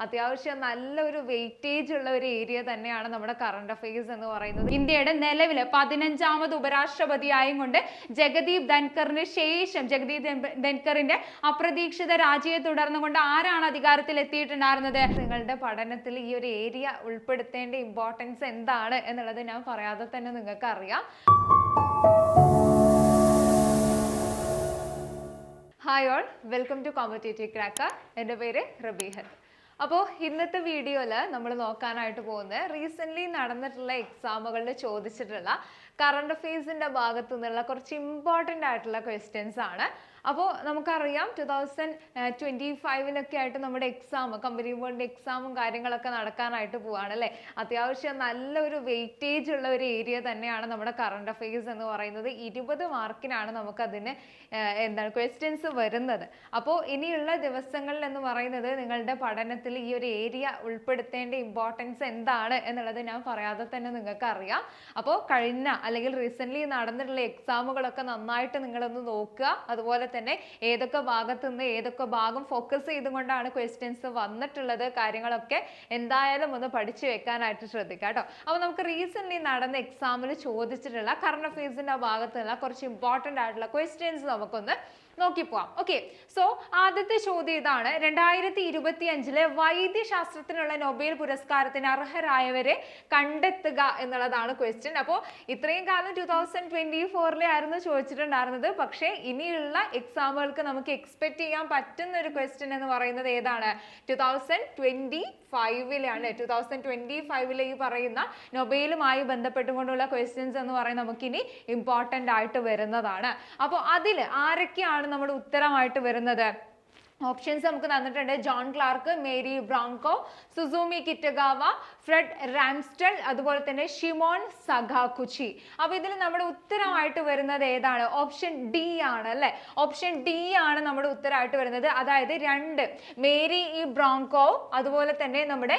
അത്യാവശ്യം നല്ലൊരു വെയിറ്റേജ് ഉള്ള ഒരു ഏരിയ തന്നെയാണ് നമ്മുടെ കറണ്ട് അഫയേഴ്സ് എന്ന് പറയുന്നത്. ഇന്ത്യയുടെ നിലവിലെ 15ാമത് ഉപരാഷ്ട്രപതിയായും കൊണ്ട് ജഗദീപ് ധൻകറിന് ശേഷം ജഗദീപ് ധൻകറിന്റെ അപ്രതീക്ഷിത രാജിയെ തുടർന്നുകൊണ്ട് ആരാണ് അധികാരത്തിൽ എത്തിയിട്ടുണ്ടായിരുന്നത്? നിങ്ങളുടെ പഠനത്തിൽ ഈ ഒരു ഏരിയ ഉൾപ്പെടുത്തേണ്ട ഇമ്പോർട്ടൻസ് എന്താണ് എന്നുള്ളത് ഞാൻ പറയാതെ തന്നെ നിങ്ങൾക്ക് അറിയാം. Hi all, welcome to competitive cracker. എൻ്റെ പേര് റബീഹത്ത്. അപ്പോൾ ഇന്നത്തെ വീഡിയോയിൽ നമ്മൾ നോക്കാനായിട്ട് പോകുന്നത് റീസെൻ്റ്ലി നടന്നിട്ടുള്ള എക്സാമുകളിൽ ചോദിച്ചിട്ടുള്ള കറണ്ട് അഫയേഴ്സിൻ്റെ ഭാഗത്തു നിന്നുള്ള കുറച്ച് ഇമ്പോർട്ടൻ്റ് ആയിട്ടുള്ള ക്വസ്റ്റ്യൻസ് ആണ്. അപ്പോൾ നമുക്കറിയാം 2025 ആയിട്ട് നമ്മുടെ എക്സാം, കമ്പനി ബോർഡിൻ്റെ എക്സാമും കാര്യങ്ങളൊക്കെ നടക്കാനായിട്ട് പോവാണ് അല്ലേ. അത്യാവശ്യം നല്ലൊരു വെയിറ്റേജ് ഉള്ള ഒരു ഏരിയ തന്നെയാണ് നമ്മുടെ കറണ്ട് അഫയേഴ്സ് എന്ന് പറയുന്നത്. 20 മാർക്കിനാണ് നമുക്കതിന് ക്വസ്റ്റ്യൻസ് വരുന്നത്. അപ്പോൾ ഇനിയുള്ള ദിവസങ്ങളിൽ എന്ന് പറയുന്നത് നിങ്ങളുടെ പഠനത്തിൽ ഈ ഒരു ഏരിയ ഉൾപ്പെടുത്തേണ്ട ഇമ്പോർട്ടൻസ് എന്താണ് എന്നുള്ളത് ഞാൻ പറയാതെ തന്നെ നിങ്ങൾക്ക് അറിയാം. അപ്പോൾ കഴിഞ്ഞ അല്ലെങ്കിൽ റീസെൻ്റ്ലി നടന്നിട്ടുള്ള എക്സാമുകളൊക്കെ നന്നായിട്ട് നിങ്ങളൊന്ന് നോക്കുക. അതുപോലെ തന്നെ ഏതൊക്കെ ഭാഗത്തു നിന്ന് ഏതൊക്കെ ഭാഗം ഫോക്കസ് ചെയ്തുകൊണ്ടാണ് ക്വസ്റ്റ്യൻസ് വന്നിട്ടുള്ളത്, കാര്യങ്ങളൊക്കെ എന്തായാലും ഒന്ന് പഠിച്ചു വെക്കാനായിട്ട് ശ്രദ്ധിക്കുക കേട്ടോ. അപ്പോൾ നമുക്ക് റീസെൻ്റ്ലി നടന്ന എക്സാമിൽ ചോദിച്ചിട്ടുള്ള കറണ്ട് അഫയേഴ്സിൻ്റെ ഭാഗത്തു നിന്നുള്ള കുറച്ച് ഇമ്പോർട്ടൻ്റ് ആയിട്ടുള്ള ക്വസ്റ്റ്യൻസ് നമുക്കൊന്ന് നോക്കിപ്പോവാം. ഓക്കെ, സോ ആദ്യത്തെ ചോദ്യം ഇതാണ്: 2025 വൈദ്യശാസ്ത്രത്തിനുള്ള നൊബേൽ പുരസ്കാരത്തിന് അർഹരായവരെ കണ്ടെത്തുക എന്നുള്ളതാണ് ക്വസ്റ്റ്യൻ. അപ്പോൾ ഇത്രയും കാലം 2024 ആയിരുന്നു ചോദിച്ചിട്ടുണ്ടായിരുന്നത്. പക്ഷേ ഇനിയുള്ള എക്സാമുകൾക്ക് നമുക്ക് എക്സ്പെക്ട് ചെയ്യാൻ പറ്റുന്ന ഒരു ക്വസ്റ്റ്യൻ എന്ന് പറയുന്നത് ഏതാണ്? 2025 2025 ഈ പറയുന്ന നൊബേലുമായി ബന്ധപ്പെട്ടുകൊണ്ടുള്ള ക്വസ്റ്റ്യൻസ് എന്ന് പറയുന്നത് നമുക്കിനി ഇമ്പോർട്ടൻ്റ് ആയിട്ട് വരുന്നതാണ്. അപ്പോൾ അതിൽ ആരൊക്കെയാണ് നമ്മുടെ ഉത്തരമായിട്ട് വരുന്നത്? ഓപ്ഷൻസ് നമുക്ക് തന്നിട്ടുണ്ട്: John Clark, Mary Brunkow, Susumu Kitagawa, Fred Ramsdell, അതുപോലെ തന്നെ ഷിമോൺ സഗാകുച്ചി. അപ്പൊ ഇതിൽ നമ്മുടെ ഉത്തരമായിട്ട് വരുന്നത് ഏതാണ്? ഓപ്ഷൻ ഡി ആണ് അല്ലെ. ഓപ്ഷൻ ഡി ആണ് നമ്മുടെ ഉത്തരമായിട്ട് വരുന്നത്. അതായത് 2 മേരി ബ്രോങ്കോ, അതുപോലെ തന്നെ നമ്മുടെ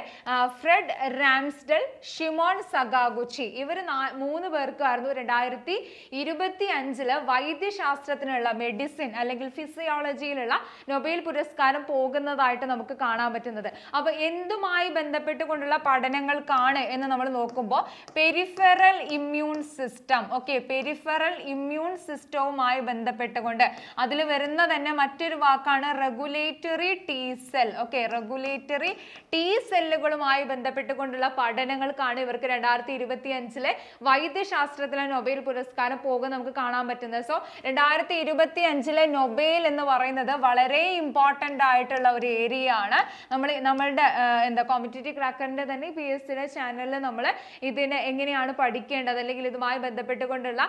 ഫ്രെഡ് റാംസ്റ്റൽ, ഷിമോൺ സഗാകുച്ചി, ഇവർ 3 പേർക്കായിരുന്നു 2025 വൈദ്യശാസ്ത്രത്തിനുള്ള, മെഡിസിൻ അല്ലെങ്കിൽ ഫിസിയോളജിയിലുള്ള നൊബേൽ പുരസ്കാരം പോകുന്നതായിട്ട് നമുക്ക് കാണാൻ പറ്റുന്നത്. അപ്പൊ എന്തുമായി ബന്ധപ്പെട്ടുകൊണ്ടുള്ള പഠനങ്ങൾക്കാണ് എന്ന് നമ്മൾ നോക്കുമ്പോൾ peripheral immune system, okay, peripheral immune സിസ്റ്റവുമായി ബന്ധപ്പെട്ടുകൊണ്ട് അതിൽ വരുന്ന തന്നെ മറ്റൊരു വാക്കാണ് regulatory T cell. Okay, regulatory T സെല്ലുകളുമായി ബന്ധപ്പെട്ടുകൊണ്ടുള്ള പഠനങ്ങൾക്കാണ് ഇവർക്ക് 2025 വൈദ്യശാസ്ത്രത്തിലെ നൊബേൽ പുരസ്കാരം പോകുന്നത് നമുക്ക് കാണാൻ പറ്റുന്നത്. സോ 2025 നൊബേൽ എന്ന് പറയുന്നത് വളരെ ഇമ്പോർട്ടൻ്റ് ആയിട്ടുള്ള ഒരു ഏരിയ ആണ്. നമ്മളുടെ കോമ്പറ്റേറ്റീവ് ക്രാക്കറിന്റെ തന്നെ PSC ചാനലിൽ നമ്മൾ ഇതിനെ എങ്ങനെയാണ് പഠിക്കേണ്ടത് അല്ലെങ്കിൽ ഇതുമായി ബന്ധപ്പെട്ടുകൊണ്ടുള്ള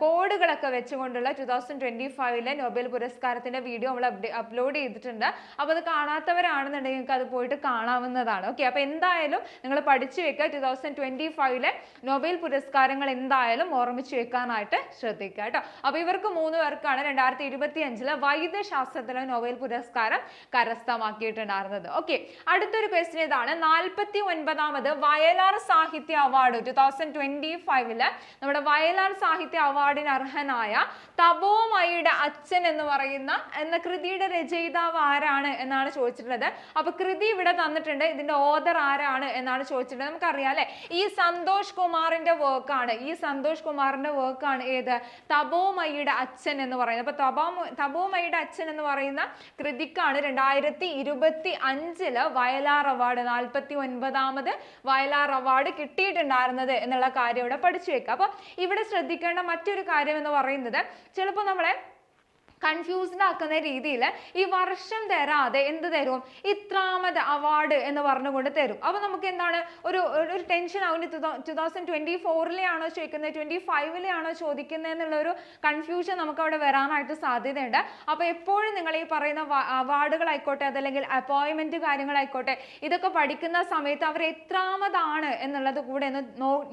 കോഡുകളൊക്കെ വെച്ചുകൊണ്ടുള്ള 2025 നൊബേൽ പുരസ്കാരത്തിന്റെ വീഡിയോ നമ്മൾ അപ്ലോഡ് ചെയ്തിട്ടുണ്ട്. അപ്പോൾ അത് കാണാത്തവരാണെന്നുണ്ടെങ്കിൽ നിങ്ങൾക്ക് അത് പോയിട്ട് കാണാവുന്നതാണ്. ഓക്കെ, അപ്പോൾ എന്തായാലും നിങ്ങൾ പഠിച്ചു വെക്കുക. 2025 നൊബേൽ പുരസ്കാരങ്ങൾ എന്തായാലും ഓർമ്മിച്ചു വെക്കാനായിട്ട് ശ്രദ്ധിക്കുക കേട്ടോ. അപ്പോൾ ഇവർക്ക് 3 പേർക്കാണ് 2025 വൈദ്യശാസ്ത്രത്തിലെ നൊബേൽ പുരസ്കാരം കരസ്ഥമാക്കിയിട്ടുണ്ടായിരുന്നത്. ഓക്കെ, അടുത്തൊരു ക്വസ്റ്റ്യൻ ഇതാണ്: 49ാമത് വയലാർ സാഹിത്യ അവാർഡ് 2025 നമ്മുടെ വയലാർ സാഹിത്യ അവാർഡിന് അർഹനായ തപോമയുടെ അച്ഛൻ എന്ന് പറയുന്ന കൃതിയുടെ രചയിതാവ് ആരാണ് എന്നാണ് ചോദിച്ചിട്ടുള്ളത്. അപ്പൊ കൃതി ഇവിടെ തന്നിട്ടുണ്ട്. ഇതിന്റെ ഓഥർ ആരാണ് എന്നാണ് ചോദിച്ചിട്ടുള്ളത്. നമുക്കറിയാം അല്ലെ, ഈ സന്തോഷ് കുമാറിന്റെ വർക്കാണ്. ഏത്? തപോമയുടെ അച്ഛൻ എന്ന് പറയുന്നത്. അപ്പൊ തപോമയുടെ അച്ഛൻ എന്ന് പറയുന്ന കൃതിക്കാണ് 2025 വയലാർ അവാർഡ്, 49ാമത് വയലാർ അവാർഡ് കിട്ടിയിട്ടുണ്ടായിരുന്നത് എന്നുള്ള കാര്യം ഇവിടെ പഠിച്ചു വെക്കുക. അപ്പൊ ഇവിടെ ശ്രദ്ധിക്കേണ്ട മറ്റൊരു കാര്യം എന്ന് പറയുന്നത്, ചിലപ്പോൾ നമ്മളെ കൺഫ്യൂസ്ഡ് ആക്കുന്ന രീതിയിൽ ഈ വർഷം തരാതെ എന്ത് തരും? ഇത്രാമത് അവാർഡ് എന്ന് പറഞ്ഞുകൊണ്ട് തരും. അപ്പൊ നമുക്ക് എന്താണ് ഒരു ടെൻഷൻ ആവും. 2024 ആണോ ചോദിക്കുന്നത്, 25 ആണോ ചോദിക്കുന്നത് എന്നുള്ള ഒരു കൺഫ്യൂഷൻ നമുക്ക് അവിടെ വരാനായിട്ട് സാധ്യതയുണ്ട്. അപ്പൊ എപ്പോഴും നിങ്ങൾ ഈ പറയുന്ന അവാർഡുകളായിക്കോട്ടെ, അതല്ലെങ്കിൽ അപ്പോയിന്റ്മെന്റ് കാര്യങ്ങളായിക്കോട്ടെ, ഇതൊക്കെ പഠിക്കുന്ന സമയത്ത് അവർ എത്രാമതാണ് എന്നുള്ളത് കൂടെ ഒന്ന്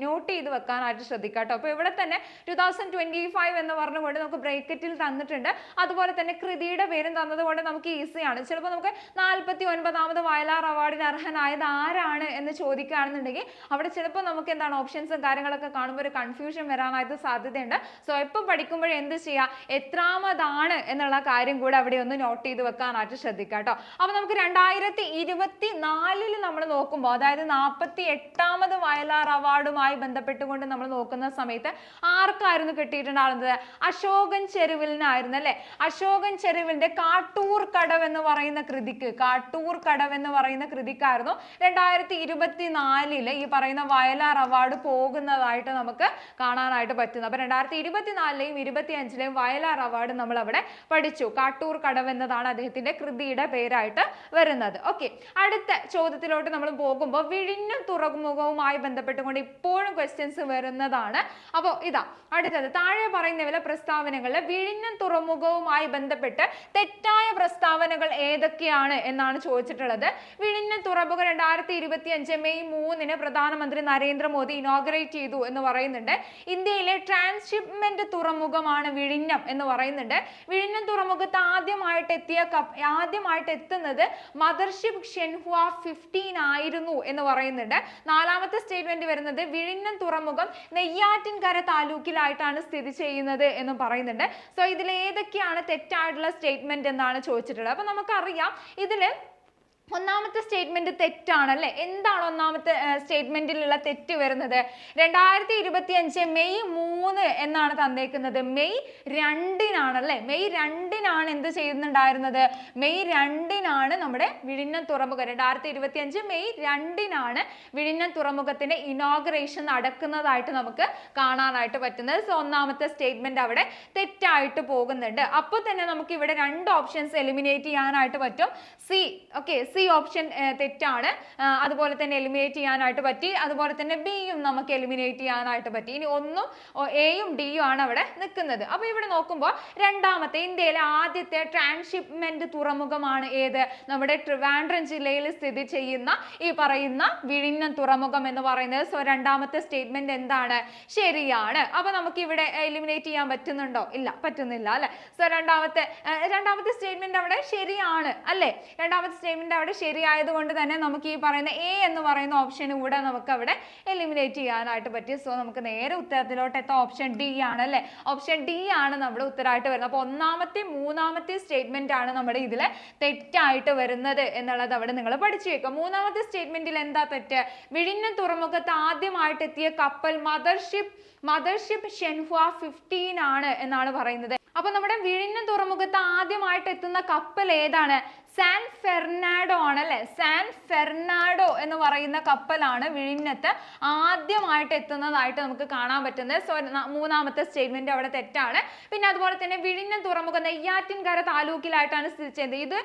നോട്ട് ചെയ്ത് വെക്കാനായിട്ട് ശ്രദ്ധിക്കാം കേട്ടോ. അപ്പൊ ഇവിടെ തന്നെ 2025 എന്ന് പറഞ്ഞുകൊണ്ട് നമുക്ക് ബ്രേക്കറ്റിൽ തന്നിട്ടുണ്ട്. അതുപോലെ തന്നെ കൃതിയുടെ പേരും തന്നതുകൊണ്ട് നമുക്ക് ഈസിയാണ്. ചിലപ്പോൾ നമുക്ക് 49ാമത് വയലാർ അവാർഡിന് അർഹനായത് ആരാണ് എന്ന് ചോദിക്കുകയാണെന്നുണ്ടെങ്കിൽ അവിടെ ചിലപ്പോൾ നമുക്ക് എന്താണ് ഓപ്ഷൻസും കാര്യങ്ങളൊക്കെ കാണുമ്പോൾ ഒരു കൺഫ്യൂഷൻ വരാനായിട്ട് സാധ്യതയുണ്ട്. സോ എപ്പോൾ പഠിക്കുമ്പോഴും എന്ത് ചെയ്യുക, എത്രാമതാണ് എന്നുള്ള കാര്യം കൂടെ അവിടെ ഒന്ന് നോട്ട് ചെയ്ത് വെക്കാനായിട്ട് ശ്രദ്ധിക്കുക കേട്ടോ. അപ്പൊ നമുക്ക് 2024 നമ്മൾ നോക്കുമ്പോൾ, അതായത് 48ാമത് വയലാർ അവാർഡുമായി ബന്ധപ്പെട്ടുകൊണ്ട് നമ്മൾ നോക്കുന്ന സമയത്ത് ആർക്കായിരുന്നു കിട്ടിയിട്ടുണ്ടാകുന്നത്? അശോകൻ ചെരുവിലിനായിരുന്നു അല്ലെ. അശോകൻ ചെരുവിലിന്റെ കാട്ടൂർ കടവ് എന്ന് പറയുന്ന കൃതിക്ക്, കാട്ടൂർ കടവ് എന്ന് പറയുന്ന കൃതിക്കായിരുന്നു 2024 ഈ പറയുന്ന വയലാർ അവാർഡ് പോകുന്നതായിട്ട് നമുക്ക് കാണാനായിട്ട് പറ്റുന്നത്. അപ്പൊ 2024ലെയും 2025ലെയും വയലാർ അവാർഡ് നമ്മൾ അവിടെ പഠിച്ചു. കാട്ടൂർ കടവ് എന്നതാണ് അദ്ദേഹത്തിന്റെ കൃതിയുടെ പേരായിട്ട് വരുന്നത്. ഓക്കെ, അടുത്ത ചോദ്യത്തിലോട്ട് നമ്മൾ പോകുമ്പോൾ വിഴിഞ്ഞം തുറമുഖവുമായി ബന്ധപ്പെട്ടുകൊണ്ട് ഇപ്പോഴും ക്വസ്റ്റ്യൻസ് വരുന്നതാണ്. അപ്പോൾ ഇതാ അടുത്തത്, താഴെ പറയുന്നവയിലെ പ്രസ്താവനകളിൽ വിഴിഞ്ഞം തുറമുഖവുമായി ബന്ധപ്പെട്ട് തെറ്റായ പ്രസ്താവനകൾ ഏതൊക്കെയാണ് എന്നാണ് ചോദിച്ചിട്ടുള്ളത്. വിഴിഞ്ഞം തുറമുഖം 2025 മെയ് 3 പ്രധാനമന്ത്രി നരേന്ദ്രമോദി ഇനോഗ്രേറ്റ് ചെയ്തു എന്ന് പറയുന്നുണ്ട്. ഇന്ത്യയിലെ ട്രാൻസ്ഷിപ്മെന്റ് തുറമുഖമാണ് വിഴിഞ്ഞം എന്ന് പറയുന്നുണ്ട്. വിഴിഞ്ഞം തുറമുഖത്ത് ആദ്യമായിട്ട് എത്തുന്നത് മദർഷിപ്പ് ഷെൻഹുവ 15 ആയിരുന്നു എന്ന് പറയുന്നുണ്ട്. 4ാമത്തെ സ്റ്റേറ്റ്മെന്റ് വരുന്നത് വിഴിഞ്ഞം തുറമുഖം നെയ്യാറ്റിൻകര താലൂക്കിലായിട്ടാണ് സ്ഥിതി ചെയ്യുന്നത് എന്ന് പറയുന്നുണ്ട്. സോ ഇതിൽ ഏതൊക്കെയാണ് തെറ്റായിട്ടുള്ള സ്റ്റേറ്റ്മെന്റ് എന്നാണ് ചോദിച്ചിട്ടുള്ളത്. അപ്പൊ നമുക്കറിയാം ഇതില് ഒന്നാമത്തെ സ്റ്റേറ്റ്മെന്റ് തെറ്റാണ് അല്ലെ. എന്താണ് ഒന്നാമത്തെ സ്റ്റേറ്റ്മെന്റിലുള്ള തെറ്റ് വരുന്നത്? 2025 മെയ് 3 എന്നാണ് തന്നേക്കുന്നത്. മെയ് 2 അല്ലെ. മെയ് 2 എന്ത് ചെയ്യുന്നുണ്ടായിരുന്നത്? മെയ് 2 നമ്മുടെ വിഴിഞ്ഞം തുറമുഖം 2025 മെയ് 2 വിഴിഞ്ഞം തുറമുഖത്തിന്റെ ഇനോഗ്രേഷൻ നടക്കുന്നതായിട്ട് നമുക്ക് കാണാനായിട്ട് പറ്റുന്നത്. സോ ഒന്നാമത്തെ സ്റ്റേറ്റ്മെന്റ് അവിടെ തെറ്റായിട്ട് പോകുന്നുണ്ട്. അപ്പോൾ തന്നെ നമുക്ക് ഇവിടെ 2 ഓപ്ഷൻസ് എലിമിനേറ്റ് ചെയ്യാനായിട്ട് പറ്റും. സി, ഓക്കെ, സി ഓപ്ഷൻ തെറ്റാണ്. അതുപോലെ തന്നെ എലിമിനേറ്റ് ചെയ്യാനായിട്ട് പറ്റി. അതുപോലെ തന്നെ ബിയും നമുക്ക് എലിമിനേറ്റ് ചെയ്യാനായിട്ട് പറ്റി. ഇനി ഒന്നും എയും ഡിയും ആണ് അവിടെ നിൽക്കുന്നത്. അപ്പൊ ഇവിടെ നോക്കുമ്പോൾ രണ്ടാമത്തെ ഇന്ത്യയിലെ ആദ്യത്തെ ട്രാൻസ്ഷിപ്മെന്റ് തുറമുഖമാണ് ഏത്? നമ്മുടെ ട്രിവാൻഡ്രം ജില്ലയിൽ സ്ഥിതി ചെയ്യുന്ന ഈ പറയുന്ന വിഴിഞ്ഞം തുറമുഖം എന്ന് പറയുന്നത്. സോ രണ്ടാമത്തെ സ്റ്റേറ്റ്മെന്റ് എന്താണ്? ശരിയാണ്. അപ്പൊ നമുക്ക് ഇവിടെ എലിമിനേറ്റ് ചെയ്യാൻ പറ്റുന്നുണ്ടോ? ഇല്ല, പറ്റുന്നില്ല അല്ലെ. സോ രണ്ടാമത്തെ സ്റ്റേറ്റ്മെന്റ് അവിടെ ശരിയാണ് അല്ലെ. രണ്ടാമത്തെ സ്റ്റേറ്റ്മെന്റ് അവിടെ ശരിയായത് കൊണ്ട് തന്നെ നമുക്ക് ഈ പറയുന്ന എ എന്ന് പറയുന്ന ഓപ്ഷൻ കൂടെ നമുക്ക് അവിടെ എലിമിനേറ്റ് ചെയ്യാനായിട്ട് പറ്റി. സോ നമുക്ക് നേരെ ഉത്തരത്തിലോട്ട് എത്താം. ഓപ്ഷൻ ഡി ആണ് അല്ലെ. ഓപ്ഷൻ ഡി ആണ് നമ്മുടെ ഉത്തരമായിട്ട് വരുന്നത്. അപ്പൊ ഒന്നാമത്തെ 3ാമത്തെ സ്റ്റേറ്റ്മെന്റ് ആണ് നമ്മുടെ ഇതിൽ തെറ്റായിട്ട് വരുന്നത് എന്നുള്ളത് അവിടെ നിങ്ങൾ പഠിച്ചു വെക്കുക. 3ാമത്തെ സ്റ്റേറ്റ്മെന്റിൽ എന്താ തെറ്റ്? വിഴിഞ്ഞം തുറമുഖത്ത് ആദ്യമായിട്ട് എത്തിയ കപ്പൽ മദർഷിപ്പ് ഷെൻഹുവ 15 ആണ് എന്നാണ് പറയുന്നത്. അപ്പൊ നമ്മുടെ വിഴിഞ്ഞം തുറമുഖത്ത് ആദ്യമായിട്ട് എത്തുന്ന കപ്പൽ ഏതാണ്? സാൻ ഫെർണാഡോ ആണ് അല്ലെ. സാൻ ഫെർണാഡോ എന്ന് പറയുന്ന കപ്പലാണ് വിഴിഞ്ഞത്ത് ആദ്യമായിട്ട് എത്തുന്നതായിട്ട് നമുക്ക് കാണാൻ പറ്റുന്നത്. സോ 3ാമത്തെ സ്റ്റേറ്റ്മെന്റ് അവിടെ തെറ്റാണ്. പിന്നെ അതുപോലെ തന്നെ വിഴിഞ്ഞം തുറമുഖം നെയ്യാറ്റിൻകര താലൂക്കിലായിട്ടാണ് സ്ഥിതി ചെയ്യുന്നത്. ഇത്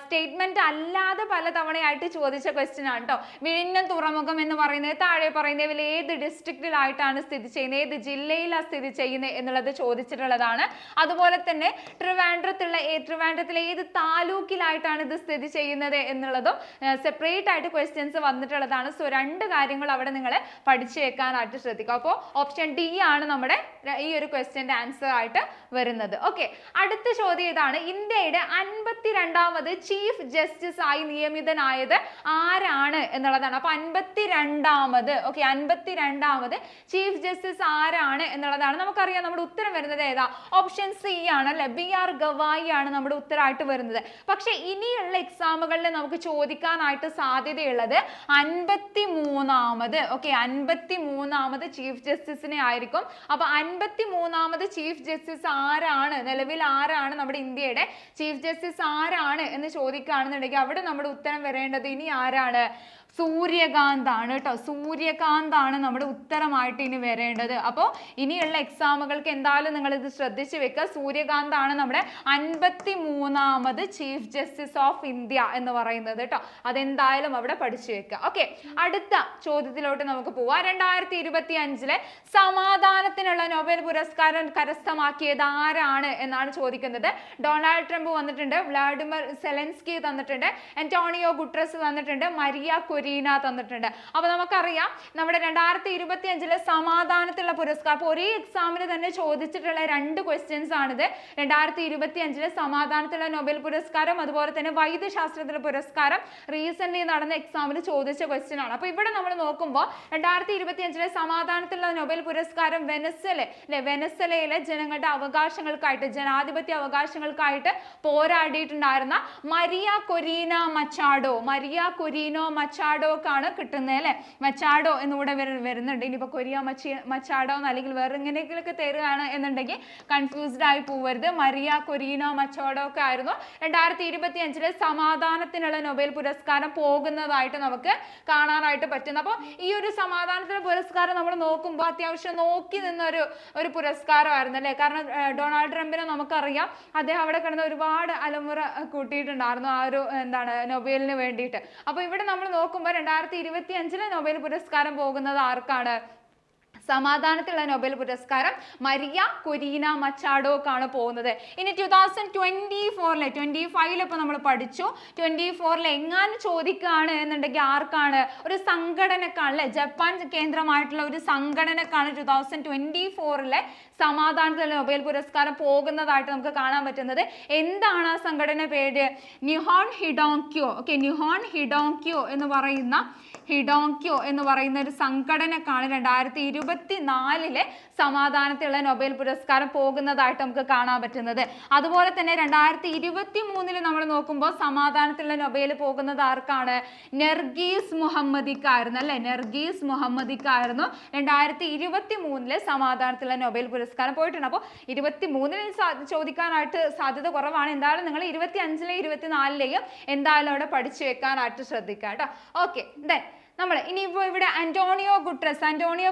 സ്റ്റേറ്റ്മെന്റ് അല്ലാതെ പലതവണയായിട്ട് ചോദിച്ച ക്വസ്റ്റ്യൻ ആണ് കേട്ടോ. വിഴിഞ്ഞം തുറമുഖം എന്ന് പറയുന്നത് താഴെ പറയുന്നതിൽ ഏത് ഡിസ്ട്രിക്റ്റിലായിട്ടാണ് സ്ഥിതി ചെയ്യുന്നത്, ഏത് ജില്ലയിലാണ് സ്ഥിതി ചെയ്യുന്നത് എന്നുള്ളത് ചോദിച്ചിട്ടുള്ളതാണ്. അതുപോലെ തന്നെ ട്രിവാൻഡ്രത്തിലെ ഏത് താലൂക്കിലായിട്ടാണ് ഇത് സ്ഥിതി ചെയ്യുന്നത് എന്നുള്ളതും സെപ്പറേറ്റ് ആയിട്ട് ക്വസ്റ്റ്യൻസ് വന്നിട്ടുള്ളതാണ്. സോ 2 കാര്യങ്ങൾ അവിടെ നിങ്ങൾ പഠിച്ചു വെക്കാനായിട്ട് ശ്രദ്ധിക്കുക. അപ്പോൾ ഓപ്ഷൻ ഡി ആണ് നമ്മുടെ ഈ ഒരു ക്വസ്റ്റ്യന്റെ ആൻസർ ആയിട്ട് വരുന്നത്. ഓക്കെ, അടുത്ത ചോദ്യം ഇതാണ്. ഇന്ത്യയുടെ 52ാമത് ചീഫ് ജസ്റ്റിസ് ആയി നിയമിതനായത് ആരാണ് എന്നുള്ളതാണ്. അപ്പൊ 52ാമത് ചീഫ് ജസ്റ്റിസ് ആരാണ് എന്നുള്ളതാണ്. നമുക്കറിയാം നമ്മുടെ ഉത്തരം വരുന്നത് ഏതാ? ഓപ്ഷൻ സി ആണ് അല്ലെ. BR ഗവായി ആണ് നമ്മുടെ ഉത്തരമായിട്ട് വരുന്നത്. പക്ഷെ ഇനിയുള്ള എക്സാമുകളിൽ നമുക്ക് ചോദിക്കാനായിട്ട് സാധ്യതയുള്ളത് 53ാമത്, ഓക്കെ, 53ാമത് ചീഫ് ജസ്റ്റിസിനെ ആയിരിക്കും. അപ്പൊ 53ാമത് ചീഫ് ജസ്റ്റിസ് ആരാണ്, നിലവിൽ ആരാണ് നമ്മുടെ ഇന്ത്യയുടെ ചീഫ് ജസ്റ്റിസ് ആരാണ് എന്ന് ചോദിക്കുകയാണെന്നുണ്ടെങ്കിൽ അവിടെ നമ്മുടെ ഉത്തരം വരേണ്ടത് ഇനി ആരാണ്? സൂര്യകാന്ത് ആണ് കേട്ടോ. സൂര്യകാന്ത് ആണ് നമ്മുടെ ഉത്തരമായിട്ട് ഇനി വരേണ്ടത്. അപ്പോൾ ഇനിയുള്ള എക്സാമുകൾക്ക് എന്തായാലും നിങ്ങൾ ഇത് ശ്രദ്ധിച്ചു വെക്കുക. സൂര്യകാന്ത് ആണ് നമ്മുടെ 53ാമത് ചീഫ് ജസ്റ്റിസ് ഓഫ് ഇന്ത്യ എന്ന് പറയുന്നത് കേട്ടോ. അതെന്തായാലും അവിടെ പഠിച്ചു വെക്കുക. ഓക്കെ, അടുത്ത ചോദ്യത്തിലോട്ട് നമുക്ക് പോവാം. 2025 സമാധാനത്തിനുള്ള നൊബേൽ പുരസ്കാരം കരസ്ഥമാക്കിയത് ആരാണ് എന്നാണ് ചോദിക്കുന്നത്. ഡൊണാൾഡ് ട്രംപ് വന്നിട്ടുണ്ട്, വ്ളാഡിമിർ സെലൻസ്കി തന്നിട്ടുണ്ട്, അന്റോണിയോ ഗുട്രസ് തന്നിട്ടുണ്ട്, മരിയ കൊരീന തന്നിട്ടുണ്ട്. അപ്പൊ നമുക്കറിയാം നമ്മുടെ 2025 സമാധാനത്തിലുള്ള പുരസ്കാരം, അപ്പൊ ഒരേ എക്സാമിന് തന്നെ ചോദിച്ചിട്ടുള്ള 2 ക്വസ്റ്റ്യൻസ് ആണിത്. 2025 സമാധാനത്തിലുള്ള നൊബേൽ പുരസ്കാരം, അതുപോലെ തന്നെ വൈദ്യശാസ്ത്രത്തിലുള്ള പുരസ്കാരം റീസെന്റ് നടന്ന എക്സാമിന് ചോദിച്ച ക്വസ്റ്റ്യൻ ആണ്. അപ്പൊ ഇവിടെ നമ്മൾ നോക്കുമ്പോൾ 2025 സമാധാനത്തിലുള്ള നൊബേൽ പുരസ്കാരം വെനസ്വലയിലെ ജനങ്ങളുടെ അവകാശങ്ങൾക്കായിട്ട്, ജനാധിപത്യ അവകാശങ്ങൾക്കായിട്ട് പോരാടിയിട്ടുണ്ടായിരുന്ന മരിയ കൊരീന മച്ചാഡോക്കാണ് കിട്ടുന്നത് അല്ലെ. മച്ചാഡോ എന്നിവിടെ വരുന്നുണ്ട്. ഇനിയിപ്പോ കൊറിയ മച്ചാഡോ അല്ലെങ്കിൽ വേറെ എങ്ങനെയെങ്കിലൊക്കെ തരുകയാണ് എന്നുണ്ടെങ്കിൽ കൺഫ്യൂസ്ഡ് ആയി പോവരുത്. മരിയ കൊരീന മച്ചാഡോ ഒക്കെ ആയിരുന്നു 2025 സമാധാനത്തിനുള്ള നൊബേൽ പുരസ്കാരം പോകുന്നതായിട്ട് നമുക്ക് കാണാനായിട്ട് പറ്റുന്നു. അപ്പോൾ ഈ ഒരു സമാധാനത്തിനുള്ള പുരസ്കാരം നമ്മൾ നോക്കുമ്പോൾ അത്യാവശ്യം നോക്കി നിന്ന ഒരു പുരസ്കാരമായിരുന്നു അല്ലെ. കാരണം ഡൊണാൾഡ് ട്രംപിനെ നമുക്കറിയാം, അദ്ദേഹം അവിടെ കിടന്ന് ഒരുപാട് അലമുറ കൂട്ടിയിട്ടുണ്ടായിരുന്നു ആ ഒരു നൊബേലിന് വേണ്ടിയിട്ട്. അപ്പൊ ഇവിടെ നമ്മൾ നോക്കുമ്പോൾ 2025 നൊബേൽ പുരസ്കാരം പോകുന്നത് ആർക്കാണ്? സമാധാനത്തിലുള്ള നൊബേൽ പുരസ്കാരം മരിയ കൊരീന മച്ചാഡോക്കാണ് പോകുന്നത്. ഇനി 2024 25 ഇപ്പൊ നമ്മൾ പഠിച്ചു. 24 എങ്ങാനും ചോദിക്കുകയാണ് എന്നുണ്ടെങ്കിൽ ആർക്കാണ്? ഒരു സംഘടനക്കാണ്, ജപ്പാൻ കേന്ദ്രമായിട്ടുള്ള ഒരു സംഘടനക്കാണ് 2024 സമാധാനത്തിലുള്ള നൊബേൽ പുരസ്കാരം പോകുന്നതായിട്ട് നമുക്ക് കാണാൻ പറ്റുന്നത്. എന്താണ് ആ സംഘടന പേര്? നിഹോൺ ഹിഡോങ്ക്യോ. ഓക്കെ, നിഹോൺ ഹിഡോങ്ക്യോ എന്ന് പറയുന്ന ഒരു സംഘടനക്കാണ് 2024 സമാധാനത്തിലുള്ള നൊബേൽ പുരസ്കാരം പോകുന്നതായിട്ട് നമുക്ക് കാണാൻ പറ്റുന്നത്. അതുപോലെ തന്നെ 2023 നമ്മൾ നോക്കുമ്പോൾ സമാധാനത്തിലുള്ള നൊബേൽ പോകുന്നത് ആർക്കാണ്? നെർഗീസ് മുഹമ്മദിക്കായിരുന്നു അല്ലെ. നെർഗീസ് മുഹമ്മദിക്കായിരുന്നു 2023 സമാധാനത്തിലുള്ള നൊബേൽ പുരസ്കാരം പോയിട്ടുണ്ട്. അപ്പോൾ 23 ചോദിക്കാനായിട്ട് സാധ്യത കുറവാണ്. എന്തായാലും നിങ്ങൾ 25 24 എന്തായാലും അവിടെ പഠിച്ചു വെക്കാനായിട്ട് ശ്രദ്ധിക്കാം കേട്ടോ. ഓക്കെ, നമ്മൾ ഇനിയിപ്പോൾ ഇവിടെ അന്റോണിയോ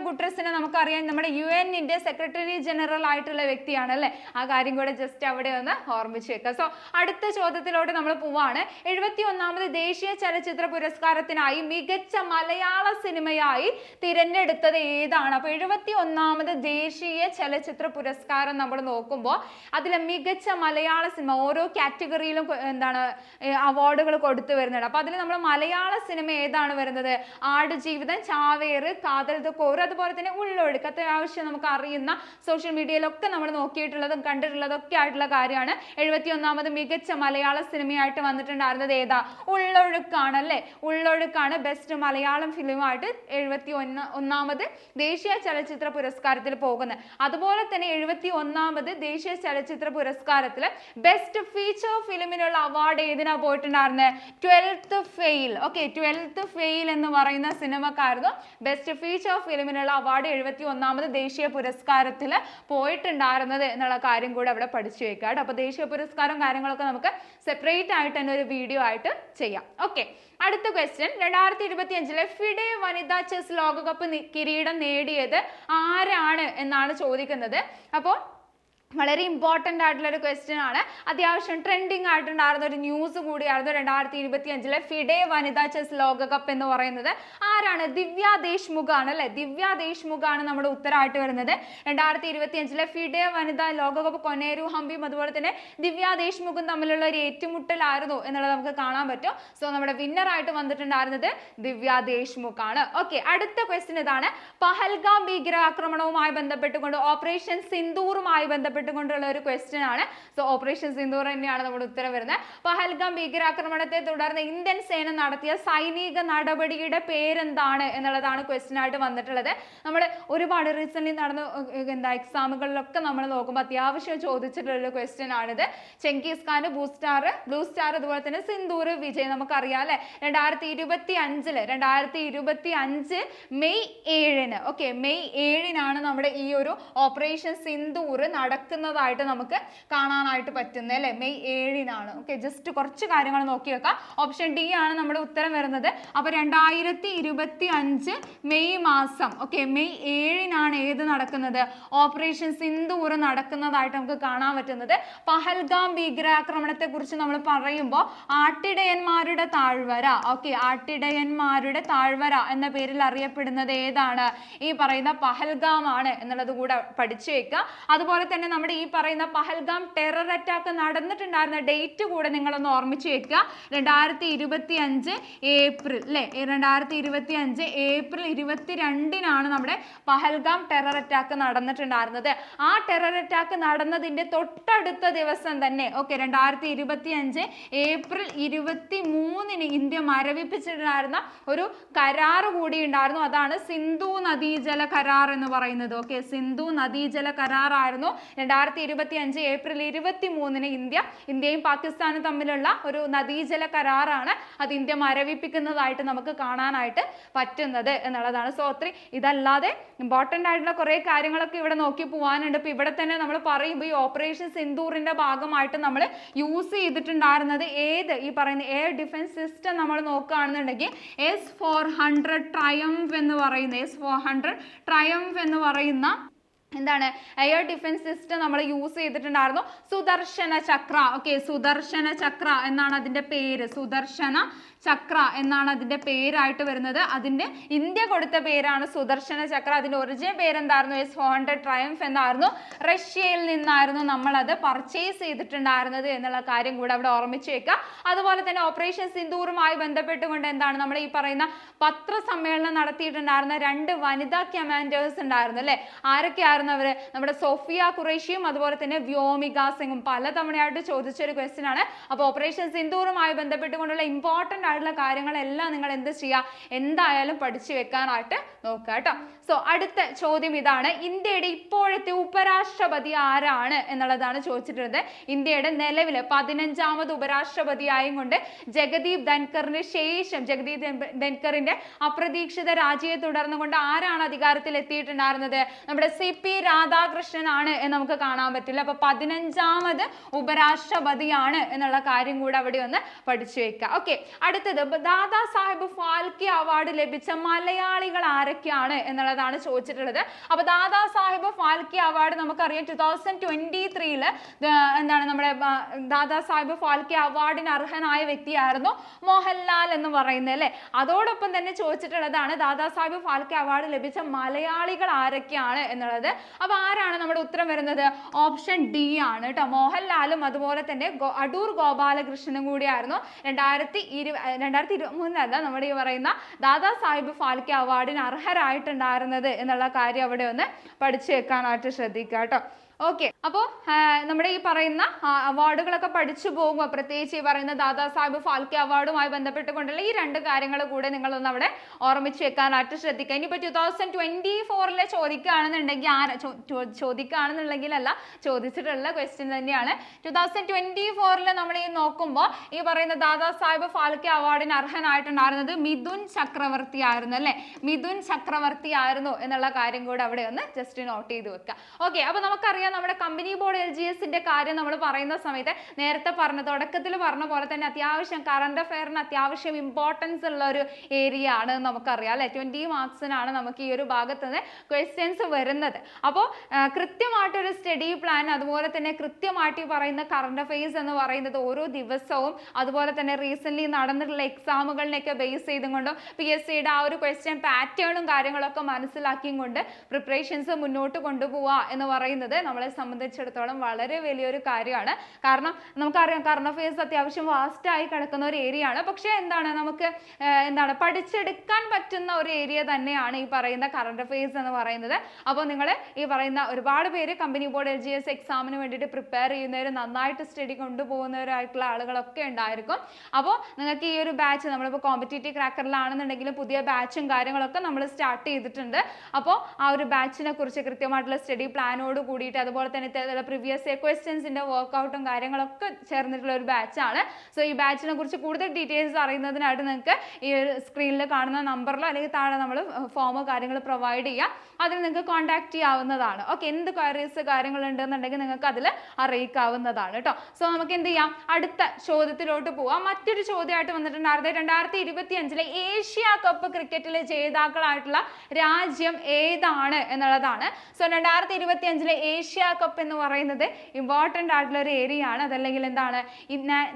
ഗുട്രസിനെ നമുക്കറിയാം, നമ്മുടെ UN സെക്രട്ടറി ജനറൽ ആയിട്ടുള്ള വ്യക്തിയാണ് അല്ലെ. ആ കാര്യം കൂടെ ജസ്റ്റ് അവിടെ ഒന്ന് ഓർമ്മിച്ച് വെക്കാം. സോ അടുത്ത ചോദ്യത്തിലോട്ട് നമ്മൾ പോവാണ്. 71ാമത് ദേശീയ ചലച്ചിത്ര പുരസ്കാരത്തിനായി മികച്ച മലയാള സിനിമയായി തിരഞ്ഞെടുത്തത് ഏതാണ്? അപ്പൊ 71ാമത് ദേശീയ ചലച്ചിത്ര പുരസ്കാരം നമ്മൾ നോക്കുമ്പോൾ അതിൽ മികച്ച മലയാള സിനിമ ഓരോ കാറ്റഗറിയിലും അവാർഡുകൾ കൊടുത്തു വരുന്നുണ്ട്. അപ്പൊ അതിൽ നമ്മൾ മലയാള സിനിമ ഏതാണ് വരുന്നത്? ആടുജീവിതം, ചാവേറ്, കാതൽ ദ കോർ, അതുപോലെ തന്നെ ഉള്ളൊഴുക്ക്. അത്യാവശ്യം നമുക്ക് അറിയുന്ന സോഷ്യൽ മീഡിയയിലൊക്കെ നമ്മൾ നോക്കിയിട്ടുള്ളതും കണ്ടിട്ടുള്ളതൊക്കെ ആയിട്ടുള്ള കാര്യമാണ്. 71ാമത് മികച്ച മലയാള സിനിമയായിട്ട് വന്നിട്ടുണ്ടായിരുന്നത് ഏതാ? ഉള്ളൊഴുക്കാണ് അല്ലെ. ഉള്ളൊഴുക്കാണ് ബെസ്റ്റ് മലയാളം ഫിലിമായിട്ട് 71ാമത് ദേശീയ ചലച്ചിത്ര പുരസ്കാരത്തിൽ പോകുന്നത്. അതുപോലെ തന്നെ 71ാമത് ദേശീയ ചലച്ചിത്ര പുരസ്കാരത്തിൽ ബെസ്റ്റ് ഫീച്ചർ ഫിലിമിനുള്ള അവാർഡ് ഏതിനാ പോയിട്ടുണ്ടായിരുന്നത്? 12th fail. Okay, 12th fail എന്ന് പറയുന്ന സിനിമക്കായിരുന്നു ബെസ്റ്റ് ഫീച്ചർ ഫിലിമിനുള്ള അവാർഡ് 71ാമത് ദേശീയ പുരസ്കാരത്തിൽ പോയിട്ടുണ്ടായിരുന്നത് എന്നുള്ള കാര്യം കൂടെ അവിടെ പഠിച്ചു വെക്കുക. അപ്പൊ ദേശീയ പുരസ്കാരം കാര്യങ്ങളൊക്കെ നമുക്ക് സെപ്പറേറ്റ് ആയിട്ട് തന്നെ ഒരു വീഡിയോ ആയിട്ട് ചെയ്യാം. ഓക്കെ, അടുത്ത ക്വസ്റ്റ്യൻ. 2025 ഫിഡെ വനിതാ ചെസ് ലോകകപ്പ് കിരീടം നേടിയത് ആരാണ് എന്നാണ് ചോദിക്കുന്നത്. അപ്പോൾ വളരെ ഇമ്പോർട്ടൻ്റ് ആയിട്ടുള്ള ഒരു ക്വസ്റ്റ്യൻ ആണ്. അത്യാവശ്യം ട്രെൻഡിങ് ആയിട്ടുണ്ടായിരുന്ന ഒരു ന്യൂസ് കൂടിയായിരുന്നു 2025 ഫിഡെ വനിതാ ചെസ് ലോകകപ്പ് എന്ന് പറയുന്നത്. ആരാണ്? ദിവ്യ ദേശ്മുഖ് ആണ് അല്ലെ. ദിവ്യ ദേശ്മുഖ് ആണ് നമ്മുടെ ഉത്തരമായിട്ട് വരുന്നത്. 2025 ഫിഡെ വനിതാ ലോകകപ്പ് കൊനേരു ഹംപിയും അതുപോലെ തന്നെ ദിവ്യ ദേശ്മുഖും തമ്മിലുള്ള ഒരു ഏറ്റുമുട്ടലായിരുന്നു എന്നുള്ളത് നമുക്ക് കാണാൻ പറ്റും. സോ നമ്മുടെ വിന്നർ ആയിട്ട് വന്നിട്ടുണ്ടായിരുന്നത് ദിവ്യ ദേശ്മുഖ് ആണ്. ഓക്കെ, അടുത്ത ക്വസ്റ്റ്യൻ ഇതാണ്. പഹൽഗാം ഭീകരാക്രമണവുമായി ബന്ധപ്പെട്ടുകൊണ്ട് ഓപ്പറേഷൻ സിന്ദൂറുമായി ബന്ധപ്പെട്ടുകൊണ്ടുള്ള ഒരു ക്വസ്റ്റ്യൻ ആണ്. സോ ഓപ്പറേഷൻ സിന്ദൂർ തന്നെയാണ് നമ്മുടെ ഉത്തരം വരുന്നത്. പഹൽഗാം ഭീകരാക്രമണത്തെ തുടർന്ന് ഇന്ത്യൻ സേന നടത്തിയ സൈനിക നടപടിയുടെ പേരെന്താണ് എന്നുള്ളതാണ് ക്വസ്റ്റ്യൻ ആയിട്ട് വന്നിട്ടുള്ളത്. നമ്മൾ ഒരുപാട് റീസെന്റ് നടന്ന എക്സാമുകളിലൊക്കെ നമ്മൾ നോക്കുമ്പോൾ അത്യാവശ്യം ചോദിച്ചിട്ടുള്ള ക്വസ്റ്റ്യൻ ആണിത്. ചെങ്കിസ് ഖാൻ, ബ്ലൂ സ്റ്റാർ അതുപോലെ തന്നെ സിന്ദൂർ വിജയ് നമുക്കറിയാം അല്ലെ. 2025 മെയ് 7 ഓക്കെ, മെയ് 7 നമ്മുടെ ഈ ഒരു ഓപ്പറേഷൻ സിന്ദൂർ നടക്കുന്നതായിട്ട് നമുക്ക് കാണാനായിട്ട് പറ്റുന്നത് അല്ലെ. മെയ് 7 ഓക്കെ, ജസ്റ്റ് കുറച്ച് കാര്യങ്ങൾ നോക്കി വെക്കാം. ഓപ്ഷൻ ഡി ആണ് നമ്മുടെ ഉത്തരം വരുന്നത്. അപ്പൊ 2025 മെയ് മാസം ഓക്കെ, മെയ് 7 ഏത് നടക്കുന്നത്? ഓപ്പറേഷൻ സിന്ദൂർ നടക്കുന്നതായിട്ട് നമുക്ക് കാണാൻ പറ്റുന്നത്. പഹൽഗാം ഭീകരാക്രമണത്തെ കുറിച്ച് നമ്മൾ പറയുമ്പോൾ ആട്ടിടയന്മാരുടെ താഴ്വര ഓക്കെ, ആട്ടിടയന്മാരുടെ താഴ്വര എന്ന പേരിൽ അറിയപ്പെടുന്നത് ഏതാണ്? ഈ പറയുന്ന പഹൽഗാം ആണ് എന്നുള്ളത് കൂടെ പഠിച്ചു വെക്കുക. അതുപോലെ തന്നെ നമ്മുടെ ഈ പറയുന്ന പഹൽഗാം ടെറർ അറ്റാക്ക് നടന്നിട്ടുണ്ടായിരുന്ന ഡേറ്റ് കൂടെ നിങ്ങളൊന്ന് ഓർമ്മിച്ച് വെക്കുക. 2025 ഏപ്രിൽ അല്ലേ, 2025 ഏപ്രിൽ 22-നാണ് നമ്മുടെ പഹൽഗാം ടെറർ അറ്റാക്ക് നടന്നിട്ടുണ്ടായിരുന്നത്. ആ ടെറർ അറ്റാക്ക് നടന്നതിന്റെ തൊട്ടടുത്ത ദിവസം തന്നെ 2025 ഏപ്രിൽ 23-ന് ഇന്ത്യ മരവിപ്പിച്ചിട്ടുണ്ടായിരുന്ന ഒരു കരാർ കൂടി ഉണ്ടായിരുന്നു. അതാണ് സിന്ധു നദീജല കരാർ എന്ന് പറയുന്നത്. സിന്ധു നദീജല കരാറായിരുന്നു 2025 ഏപ്രിൽ 23-ന് ഇന്ത്യയും പാകിസ്ഥാനും തമ്മിലുള്ള ഒരു നദീജല കരാറാണ്. അത് ഇന്ത്യ മരവിപ്പിക്കുന്നതായിട്ട് നമുക്ക് കാണാനായിട്ട് പറ്റുന്നത് എന്നുള്ളതാണ്. സോ ഇതല്ലാതെ ഇമ്പോർട്ടൻ്റ് ആയിട്ടുള്ള കുറെ കാര്യങ്ങളൊക്കെ ഇവിടെ നോക്കി പോകാനുണ്ട്. ഇപ്പൊ ഇവിടെ തന്നെ നമ്മൾ പറയുമ്പോൾ ഈ ഓപ്പറേഷൻ സിന്ദൂറിന്റെ ഭാഗമായിട്ട് നമ്മൾ യൂസ് ചെയ്തിട്ടുണ്ടായിരുന്നത് ഈ പറയുന്ന എയർ ഡിഫൻസ് സിസ്റ്റം നമ്മൾ നോക്കുകയാണെന്നുണ്ടെങ്കിൽ S-400 ട്രയംഫ് എന്ന് പറയുന്ന എന്താണ് എയർ ഡിഫൻസ് സിസ്റ്റം നമ്മൾ യൂസ് ചെയ്തിട്ടുണ്ടായിരുന്നു. സുദർശന ചക്ര. സുദർശന ചക്ര എന്നാണ് അതിന്റെ പേര്. സുദർശന ചക്ര എന്നാണ് അതിന്റെ പേരായിട്ട് വരുന്നത്. അതിന്റെ ഇന്ത്യ കൊടുത്ത പേരാണ് സുദർശന ചക്ര. അതിന്റെ ഒറിജിനൽ പേരെന്തായിരുന്നു? S-400 ട്രയംഫ് എന്നായിരുന്നു. റഷ്യയിൽ നിന്നായിരുന്നു നമ്മൾ അത് പർച്ചേസ് ചെയ്തിട്ടുണ്ടായിരുന്നത് എന്നുള്ള കാര്യം കൂടെ അവിടെ ഓർമ്മിച്ച് വെക്കുക. അതുപോലെ തന്നെ ഓപ്പറേഷൻ സിന്ദൂറുമായി ബന്ധപ്പെട്ടുകൊണ്ട് എന്താണ് നമ്മൾ ഈ പറയുന്ന പത്രസമ്മേളനം നടത്തിയിട്ടുണ്ടായിരുന്ന 2 വനിതാ കമാൻഡേഴ്സ് ഉണ്ടായിരുന്നു അല്ലെ. ആരൊക്കെയായിരുന്നു അവര്? നമ്മുടെ സോഫിയ ഖുറൈഷിയും അതുപോലെ തന്നെ വ്യോമിക സിംഗും. പലതവണയായിട്ട് ചോദിച്ചൊരു ക്വസ്റ്റ്യൻ ആണ്. അപ്പോൾ ഓപ്പറേഷൻ സിന്ദൂറുമായി ബന്ധപ്പെട്ടുകൊണ്ടുള്ള ഇമ്പോർട്ടൻ്റ് ആയിട്ടുള്ള കാര്യങ്ങളെല്ലാം നിങ്ങൾ എന്ത് ചെയ്യുക, എന്തായാലും പഠിച്ചു വെക്കാനായിട്ട് നോക്കുക കേട്ടോ. സോ അടുത്ത ചോദ്യം ഇതാണ്, ഇന്ത്യയുടെ ഇപ്പോഴത്തെ ഉപരാഷ്ട്രപതി ആരാണ് എന്നുള്ളതാണ് ചോദിച്ചിട്ടുള്ളത്. ഇന്ത്യയുടെ നിലവിലെ 15ാമത് ഉപരാഷ്ട്രപതിയായും കൊണ്ട് ജഗദീപ് ധൻഖറിന് ശേഷം ജഗദീപ് ധൻഖറിന്റെ അപ്രതീക്ഷിത രാജിയെ തുടർന്നുകൊണ്ട് ആരാണ് അധികാരത്തിൽ എത്തിയിട്ടുണ്ടായിരുന്നത്? നമ്മുടെ CP രാധാകൃഷ്ണൻ ആണ് എന്ന് നമുക്ക് കാണാൻ പറ്റില്ല. അപ്പൊ 15ാമത് ഉപരാഷ്ട്രപതിയാണ് എന്നുള്ള കാര്യം കൂടെ അവിടെ ഒന്ന് പഠിച്ചു വെക്കുക. അടുത്തത് ദാദാ സാഹിബ് ഫാൽക്കെ അവാർഡ് ലഭിച്ച മലയാളികൾ ആരൊക്കെയാണ് എന്നുള്ളതാണ് ചോദിച്ചിട്ടുള്ളത്. അപ്പൊ ദാദാ സാഹിബ് ഫാൽക്കെ അവാർഡ് നമുക്കറിയാം 2023 എന്താണ് നമ്മുടെ ദാദാ സാഹിബ് ഫാൽക്കെ അവാർഡിന് അർഹനായ വ്യക്തിയായിരുന്നു മോഹൻലാൽ എന്ന് പറയുന്നത് അല്ലെ. അതോടൊപ്പം തന്നെ ചോദിച്ചിട്ടുള്ളതാണ് ദാദാ സാഹിബ് ഫാൽക്കെ അവാർഡ് ലഭിച്ച മലയാളികൾ ആരൊക്കെയാണ് എന്നുള്ളത്. അപ്പൊ ആരാണ് നമ്മുടെ ഉത്തരം വരുന്നത്? ഓപ്ഷൻ D ആണ് കേട്ടോ. മോഹൻലാലും അതുപോലെ തന്നെ അടൂർ ഗോപാലകൃഷ്ണനും കൂടിയായിരുന്നു 2023 നമ്മുടെ ഈ പറയുന്ന ദാദാ സാഹിബ് ഫാൽക്കെ അവാർഡിന് അർഹരായിട്ടുണ്ടായിരുന്നത് എന്നുള്ള കാര്യം അവിടെ ഒന്ന് പഠിച്ചു വെക്കാനായിട്ട് ശ്രദ്ധിക്കുക കേട്ടോ. അപ്പോൾ നമ്മുടെ ഈ പറയുന്ന അവാർഡുകളൊക്കെ പഠിച്ചു പോകുമ്പോൾ പ്രത്യേകിച്ച് ഈ പറയുന്ന ദാദാ സാഹിബ് ഫാൽക്കെ അവാർഡുമായി ബന്ധപ്പെട്ടുകൊണ്ടുള്ള ഈ 2 കാര്യങ്ങൾ കൂടെ നിങ്ങളൊന്ന് അവിടെ ഓർമ്മിച്ച് വെക്കാനായിട്ട് ശ്രദ്ധിക്കുക. ഇനിയിപ്പോൾ 2024 ചോദിക്കുകയാണെന്നുണ്ടെങ്കിൽ അല്ല, ചോദിച്ചിട്ടുള്ള ക്വസ്റ്റ്യൻ തന്നെയാണ്. 2024 നമ്മൾ ഈ നോക്കുമ്പോൾ ഈ പറയുന്ന ദാദാ സാഹിബ് ഫാൽക്കെ അവാർഡിന് അർഹനായിട്ടുണ്ടായിരുന്നത് മിഥുൻ ചക്രവർത്തി ആയിരുന്നു അല്ലെ. മിഥുൻ ചക്രവർത്തി ആയിരുന്നു എന്നുള്ള കാര്യം കൂടെ അവിടെ ഒന്ന് ജസ്റ്റ് നോട്ട് ചെയ്ത് വെക്കുക. അപ്പോൾ നമുക്കറിയാം നമ്മുടെ കമ്പനി ബോർഡ് LGSന്റെ കാര്യം നമ്മൾ പറയുന്ന സമയത്ത് നേരത്തെ തുടക്കത്തിൽ പറഞ്ഞ പോലെ തന്നെ അത്യാവശ്യം കറണ്ട് അഫെയറിന് അത്യാവശ്യം ഇമ്പോർട്ടൻസ് ഉള്ള ഒരു ഏരിയ ആണ് നമുക്കറിയാം അല്ലെ. 20 മാർക്സിനാണ് നമുക്ക് ഈ ഒരു ഭാഗത്ത് നിന്ന് ക്വസ്റ്റ്യൻസ് വരുന്നത്. അപ്പോൾ കൃത്യമായിട്ടൊരു സ്റ്റഡി പ്ലാൻ അതുപോലെ തന്നെ കൃത്യമായിട്ട് ഈ പറയുന്ന കറണ്ട് അഫെയർസ് എന്ന് പറയുന്നത് ഓരോ ദിവസവും അതുപോലെ തന്നെ റീസെന്റ് നടന്നിട്ടുള്ള എക്സാമുകളിനെയൊക്കെ ബേസ് ചെയ്തുകൊണ്ടും PSCയുടെ ആ ഒരു ക്വസ്റ്റ്യൻ പാറ്റേണും കാര്യങ്ങളൊക്കെ മനസ്സിലാക്കിയും കൊണ്ട് പ്രിപ്പറേഷൻസ് മുന്നോട്ട് കൊണ്ടുപോവുക എന്ന് പറയുന്നത് നമ്മളെ സംബന്ധിച്ചിടത്തോളം വളരെ വലിയൊരു കാര്യമാണ്. കാരണം നമുക്കറിയാം കറണ്ട് അഫെയർസ് അത്യാവശ്യം വാസ്റ്റ് ആയി കിടക്കുന്ന ഒരു ഏരിയ ആണ്. പക്ഷെ നമുക്ക് പഠിച്ചെടുക്കാൻ പറ്റുന്ന ഒരു ഏരിയ തന്നെയാണ് ഈ പറയുന്ന കറണ്ട് അഫെയർസ് എന്ന് പറയുന്നത്. അപ്പോൾ നിങ്ങൾ ഈ പറയുന്ന ഒരുപാട് പേര് കമ്പനി ബോർഡ് LGS എക്സാമിന് വേണ്ടിയിട്ട് പ്രിപ്പയർ ചെയ്യുന്നവർ, നന്നായിട്ട് സ്റ്റഡി കൊണ്ടുപോകുന്നവരായിട്ടുള്ള ആളുകളൊക്കെ ഉണ്ടായിരിക്കും. അപ്പോൾ നിങ്ങൾക്ക് ഈ ഒരു ബാച്ച് നമ്മളിപ്പോൾ കോമ്പറ്റേറ്റീവ് ക്രാക്കറിലാണെന്നുണ്ടെങ്കിലും പുതിയ ബാച്ചും കാര്യങ്ങളൊക്കെ നമ്മൾ സ്റ്റാർട്ട് ചെയ്തിട്ടുണ്ട്. അപ്പോൾ ആ ഒരു ബാച്ചിനെ കുറിച്ച് കൃത്യമായിട്ടുള്ള സ്റ്റഡി പ്ലാനോട് കൂടിയിട്ട് അതുപോലെ തന്നെ പ്രീവിയസ് ഇയർ ക്വസ്റ്റ്യൻസിന്റെ വർക്ക്ഔട്ടും കാര്യങ്ങളൊക്കെ ചേർന്നിട്ടുള്ള ഒരു ബാച്ചാണ്. സോ ഈ ബാച്ചിനെ കുറിച്ച് കൂടുതൽ ഡീറ്റെയിൽസ് അറിയുന്നതിനായിട്ട് നിങ്ങൾക്ക് ഈ സ്ക്രീനിൽ കാണുന്ന നമ്പറിലോ അല്ലെങ്കിൽ താഴെ നമ്മൾ ഫോമോ കാര്യങ്ങൾ പ്രൊവൈഡ് ചെയ്യാം. അതിൽ നിങ്ങൾക്ക് കോൺടാക്ട് ചെയ്യാവുന്നതാണ്. എന്ത് ക്വയറീസ് കാര്യങ്ങളുണ്ടെന്നുണ്ടെങ്കിൽ നിങ്ങൾക്ക് അതിൽ അറിയിക്കാവുന്നതാണ് കേട്ടോ. സോ നമുക്ക് എന്ത് ചെയ്യാം, അടുത്ത ചോദ്യത്തിലോട്ട് പോവാം. മറ്റൊരു ചോദ്യമായിട്ട് വന്നിട്ടുണ്ടായിരുന്നത് 2025 ഏഷ്യ കപ്പ് ക്രിക്കറ്റിലെ ജേതാക്കളായിട്ടുള്ള രാജ്യം ഏതാണ് എന്നുള്ളതാണ്. സോ 2025 ഏഷ്യ കപ്പ് എന്ന് പറയുന്നത് ഇമ്പോർട്ടൻ്റ് ആയിട്ടുള്ള ഒരു ഏരിയ ആണ്. അതല്ലെങ്കിൽ എന്താണ്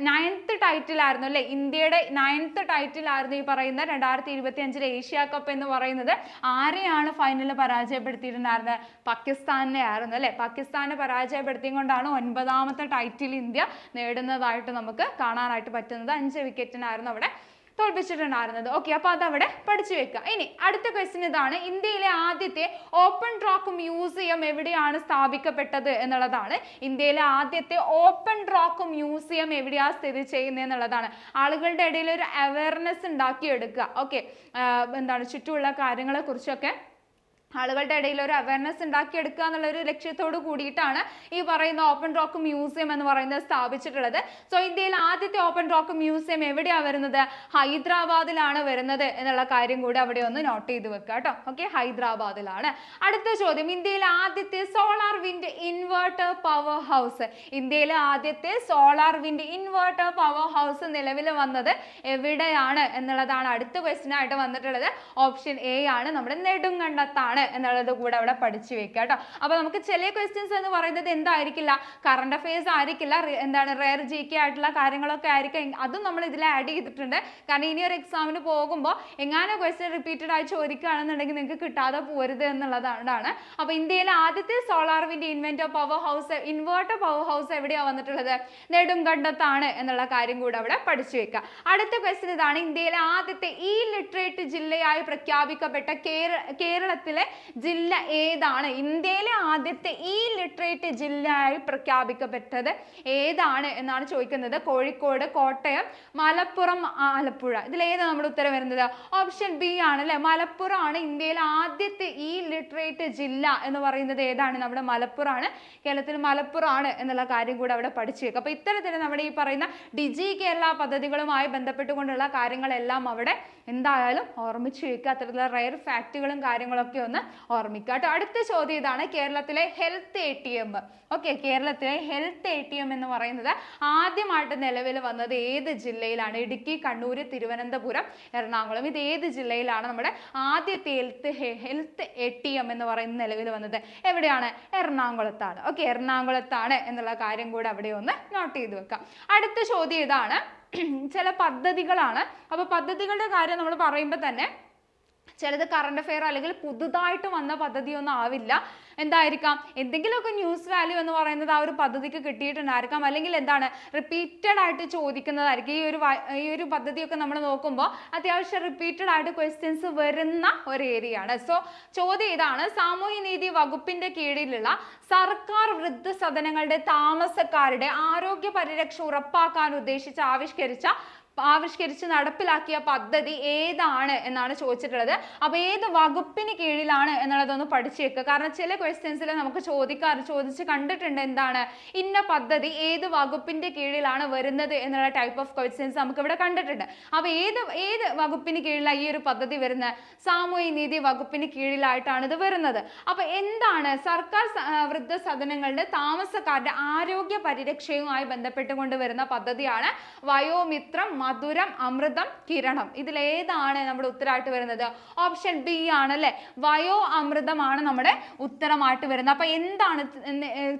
9th ടൈറ്റിൽ ആയിരുന്നു അല്ലെ, ഇന്ത്യയുടെ 9th ടൈറ്റിൽ ആയിരുന്നു ഈ പറയുന്ന 2025 ഏഷ്യ കപ്പ് എന്ന് പറയുന്നത്. ആരെയാണ് ഫൈനലിൽ പരാജയപ്പെടുത്തിയിട്ടുണ്ടായിരുന്നത്? പാകിസ്ഥാനെ ആയിരുന്നു അല്ലെ. പാകിസ്ഥാനെ പരാജയപ്പെടുത്തിക്കൊണ്ടാണ് 9ാമത്തെ ടൈറ്റിൽ ഇന്ത്യ നേടുന്നതായിട്ട് നമുക്ക് കാണാനായിട്ട് പറ്റുന്നത്. 5 വിക്കറ്റിനായിരുന്നു അവിടെ തോൽപ്പിച്ചിട്ടുണ്ടായിരുന്നത്. ഓക്കെ, അപ്പൊ അതവിടെ പഠിച്ചു വെക്കുക. ഇനി അടുത്ത ക്വസ്റ്റ്യൻ ഇതാണ്, ഇന്ത്യയിലെ ആദ്യത്തെ ഓപ്പൺ റോക്ക് മ്യൂസിയം എവിടെയാണ് സ്ഥാപിക്കപ്പെട്ടത് എന്നുള്ളതാണ്. ഇന്ത്യയിലെ ആദ്യത്തെ ഓപ്പൺ റോക്ക് മ്യൂസിയം എവിടെയാണ് സ്ഥിതി ചെയ്യുന്നത് എന്നുള്ളതാണ്. ആളുകളുടെ ഇടയിൽ ഒരു അവയർനെസ് ഉണ്ടാക്കിയെടുക്കുക. ഓക്കെ, എന്താണ് ചുറ്റുമുള്ള കാര്യങ്ങളെ കുറിച്ചൊക്കെ ആളുകളുടെ ഇടയിൽ ഒരു അവയർനെസ് ഉണ്ടാക്കിയെടുക്കുക എന്നുള്ള ഒരു ലക്ഷ്യത്തോട് കൂടിയിട്ടാണ് ഈ പറയുന്ന ഓപ്പൺ റോക്ക് മ്യൂസിയം എന്ന് പറയുന്നത് സ്ഥാപിച്ചിട്ടുള്ളത്. സോ ഇന്ത്യയിൽ ആദ്യത്തെ ഓപ്പൺ റോക്ക് മ്യൂസിയം എവിടെയാണ് വരുന്നത്? ഹൈദരാബാദിലാണ് വരുന്നത് എന്നുള്ള കാര്യം കൂടി അവിടെ ഒന്ന് നോട്ട് ചെയ്ത് വെക്കുക കേട്ടോ. ഓക്കെ, ഹൈദരാബാദിലാണ്. അടുത്ത ചോദ്യം, ഇന്ത്യയിലെ ആദ്യത്തെ solar wind inverter power house. ഇന്ത്യയിലെ ആദ്യത്തെ solar wind inverter power house നിലവിൽ വന്നത് എവിടെയാണ് എന്നുള്ളതാണ് അടുത്ത ക്വസ്റ്റ്യൻ ആയിട്ട് വന്നിട്ടുള്ളത്. ഓപ്ഷൻ എ ആണ്, നമ്മുടെ നെടുങ്കണ്ടത്താണ് എന്നുള്ളത് കൂടെ അവിടെ പഠിച്ചു വെക്കുക കേട്ടോ. അപ്പൊ നമുക്ക് ചില ക്വസ്റ്റ്യൻസ് എന്ന് പറയുന്നത് എന്തായിരിക്കില്ല, കറണ്ട് അഫയേഴ്സ് ആയിരിക്കില്ല, എന്താണ് റെയർ GK ആയിട്ടുള്ള കാര്യങ്ങളൊക്കെ ആയിരിക്കും. അതും നമ്മൾ ഇതിൽ ആഡ് ചെയ്തിട്ടുണ്ട്. കാരണം ഇനി ഒരു എക്സാമിന് പോകുമ്പോൾ എങ്ങാനും ക്വസ്റ്റ്യൻ റിപ്പീറ്റഡ് ആയി ചോദിക്കുകയാണെന്നുണ്ടെങ്കിൽ നിങ്ങൾക്ക് കിട്ടാതെ പോരുത് എന്നുള്ളതാണ്. അപ്പൊ ഇന്ത്യയിലെ ആദ്യത്തെ solar wind inverter power house എവിടെയാണ് വന്നിട്ടുള്ളത്? നെടുങ്കണ്ടത്താണ് എന്നുള്ള കാര്യം കൂടെ അവിടെ പഠിച്ചു വെക്കുക. അടുത്ത ക്വസ്റ്റ്യൻ ഇതാണ്, ഇന്ത്യയിലെ ആദ്യത്തെ ലിറ്ററേറ്റ് ജില്ലയായി പ്രഖ്യാപിക്കപ്പെട്ട കേരളത്തിലെ ജില്ല ഏതാണ്? ഇന്ത്യയിലെ ആദ്യത്തെ ലിറ്ററേറ്റ് ജില്ലയായി പ്രഖ്യാപിക്കപ്പെട്ടത് ഏതാണ് എന്നാണ് ചോദിക്കുന്നത്. കോഴിക്കോട്, കോട്ടയം, മലപ്പുറം, ആലപ്പുഴ. ഇതിലേതാണ് നമ്മുടെ ഉത്തരം വരുന്നത്? ഓപ്ഷൻ ബി ആണ് അല്ലെ, മലപ്പുറം ആണ് ഇന്ത്യയിലെ ആദ്യത്തെ ലിറ്ററേറ്റ് ജില്ല എന്ന് പറയുന്നത്. ഏതാണ്? നമ്മുടെ മലപ്പുറമാണ്. കേരളത്തിൽ മലപ്പുറമാണ് എന്നുള്ള കാര്യം കൂടെ അവിടെ പഠിച്ചു വെക്കുക. അപ്പൊ ഇത്തരത്തിൽ നമ്മുടെ ഈ പറയുന്ന ഡിജി കേരള പദ്ധതികളുമായി ബന്ധപ്പെട്ടുകൊണ്ടുള്ള കാര്യങ്ങളെല്ലാം അവിടെ എന്തായാലും ഓർമ്മിച്ചു വെക്കുക. അത്തരത്തിലുള്ള റയർ ഫാക്റ്റുകളും കാര്യങ്ങളൊക്കെ ഒന്ന് ഓർമ്മിക്കുക കേട്ടോ. അടുത്ത ചോദ്യം ഇതാണ്, കേരളത്തിലെ ഹെൽത്ത് ATM. ഓക്കെ, കേരളത്തിലെ ഹെൽത്ത് ATM എന്ന് പറയുന്നത് ആദ്യമായിട്ട് നിലവിൽ വന്നത് ഏത് ജില്ലയിലാണ്? ഇടുക്കി, കണ്ണൂർ, തിരുവനന്തപുരം, എറണാകുളം. ഇത് ഏത് ജില്ലയിലാണ് നമ്മുടെ ആദ്യത്തെ ഹെൽത്ത് ATM എന്ന് പറയുന്നത് നിലവിൽ വന്നത്? എവിടെയാണ്? എറണാകുളത്താണ്. ഓക്കെ, എറണാകുളത്താണ് എന്നുള്ള കാര്യം കൂടെ അവിടെ ഒന്ന് നോട്ട് ചെയ്ത് വെക്കാം. അടുത്ത ചോദ്യം ഇതാണ്, ചില പദ്ധതികളാണ്. അപ്പൊ പദ്ധതികളുടെ കാര്യം നമ്മൾ പറയുമ്പോൾ തന്നെ ചിലത് കറണ്ട് അഫെയർ അല്ലെങ്കിൽ പുതുതായിട്ട് വന്ന പദ്ധതിയൊന്നും ആവില്ല. എന്തായിരിക്കാം? എന്തെങ്കിലുമൊക്കെ ന്യൂസ് വാല്യൂ എന്ന് പറയുന്നത് ആ ഒരു പദ്ധതിക്ക് കിട്ടിയിട്ടുണ്ടായിരിക്കാം, അല്ലെങ്കിൽ എന്താണ് റിപ്പീറ്റഡ് ആയിട്ട് ചോദിക്കുന്നതായിരിക്കും. ഈ ഒരു പദ്ധതിയൊക്കെ നമ്മൾ നോക്കുമ്പോൾ അത്യാവശ്യം റിപ്പീറ്റഡ് ആയിട്ട് ക്വസ്റ്റ്യൻസ് വരുന്ന ഒരു ഏരിയ ആണ്. സോ ചോദ്യം ഇതാണ്, സാമൂഹ്യനീതി വകുപ്പിന്റെ കീഴിലുള്ള സർക്കാർ വൃദ്ധസദനങ്ങളുടെ താമസക്കാരുടെ ആരോഗ്യ പരിരക്ഷ ഉറപ്പാക്കാൻ ഉദ്ദേശിച്ച് ആവിഷ്കരിച്ച് നടപ്പിലാക്കിയ പദ്ധതി ഏതാണ് എന്നാണ് ചോദിച്ചിട്ടുള്ളത്. അപ്പൊ ഏത് വകുപ്പിന് കീഴിലാണ് എന്നുള്ളതൊന്ന് പഠിച്ചു വെക്കുക. കാരണം ചില ക്വസ്റ്റ്യൻസിൽ നമുക്ക് ചോദിച്ച് കണ്ടിട്ടുണ്ട്, എന്താണ് ഇന്ന പദ്ധതി ഏത് വകുപ്പിന്റെ കീഴിലാണ് വരുന്നത് എന്നുള്ള ടൈപ്പ് ഓഫ് ക്വസ്റ്റ്യൻസ് നമുക്ക് ഇവിടെ കണ്ടിട്ടുണ്ട്. അപ്പൊ ഏത് വകുപ്പിന് കീഴിലാണ് ഈ ഒരു പദ്ധതി വരുന്നത്? സാമൂഹ്യനീതി വകുപ്പിന് കീഴിലായിട്ടാണ് ഇത് വരുന്നത്. അപ്പൊ എന്താണ്? സർക്കാർ വൃദ്ധസദനങ്ങളുടെ താമസക്കാരുടെ ആരോഗ്യ പരിരക്ഷയുമായി ബന്ധപ്പെട്ടുകൊണ്ട് വരുന്ന പദ്ധതിയാണ് വയോമിത്രം, മധുരം, അമൃതം, കിരണം. ഇതിലേതാണ് നമ്മുടെ ഉത്തരമായിട്ട് വരുന്നത്? ഓപ്ഷൻ ബി ആണ് അല്ലെ, വയോ അമൃതമാണ് നമ്മുടെ ഉത്തരമായിട്ട് വരുന്നത്. അപ്പൊ എന്താണ്?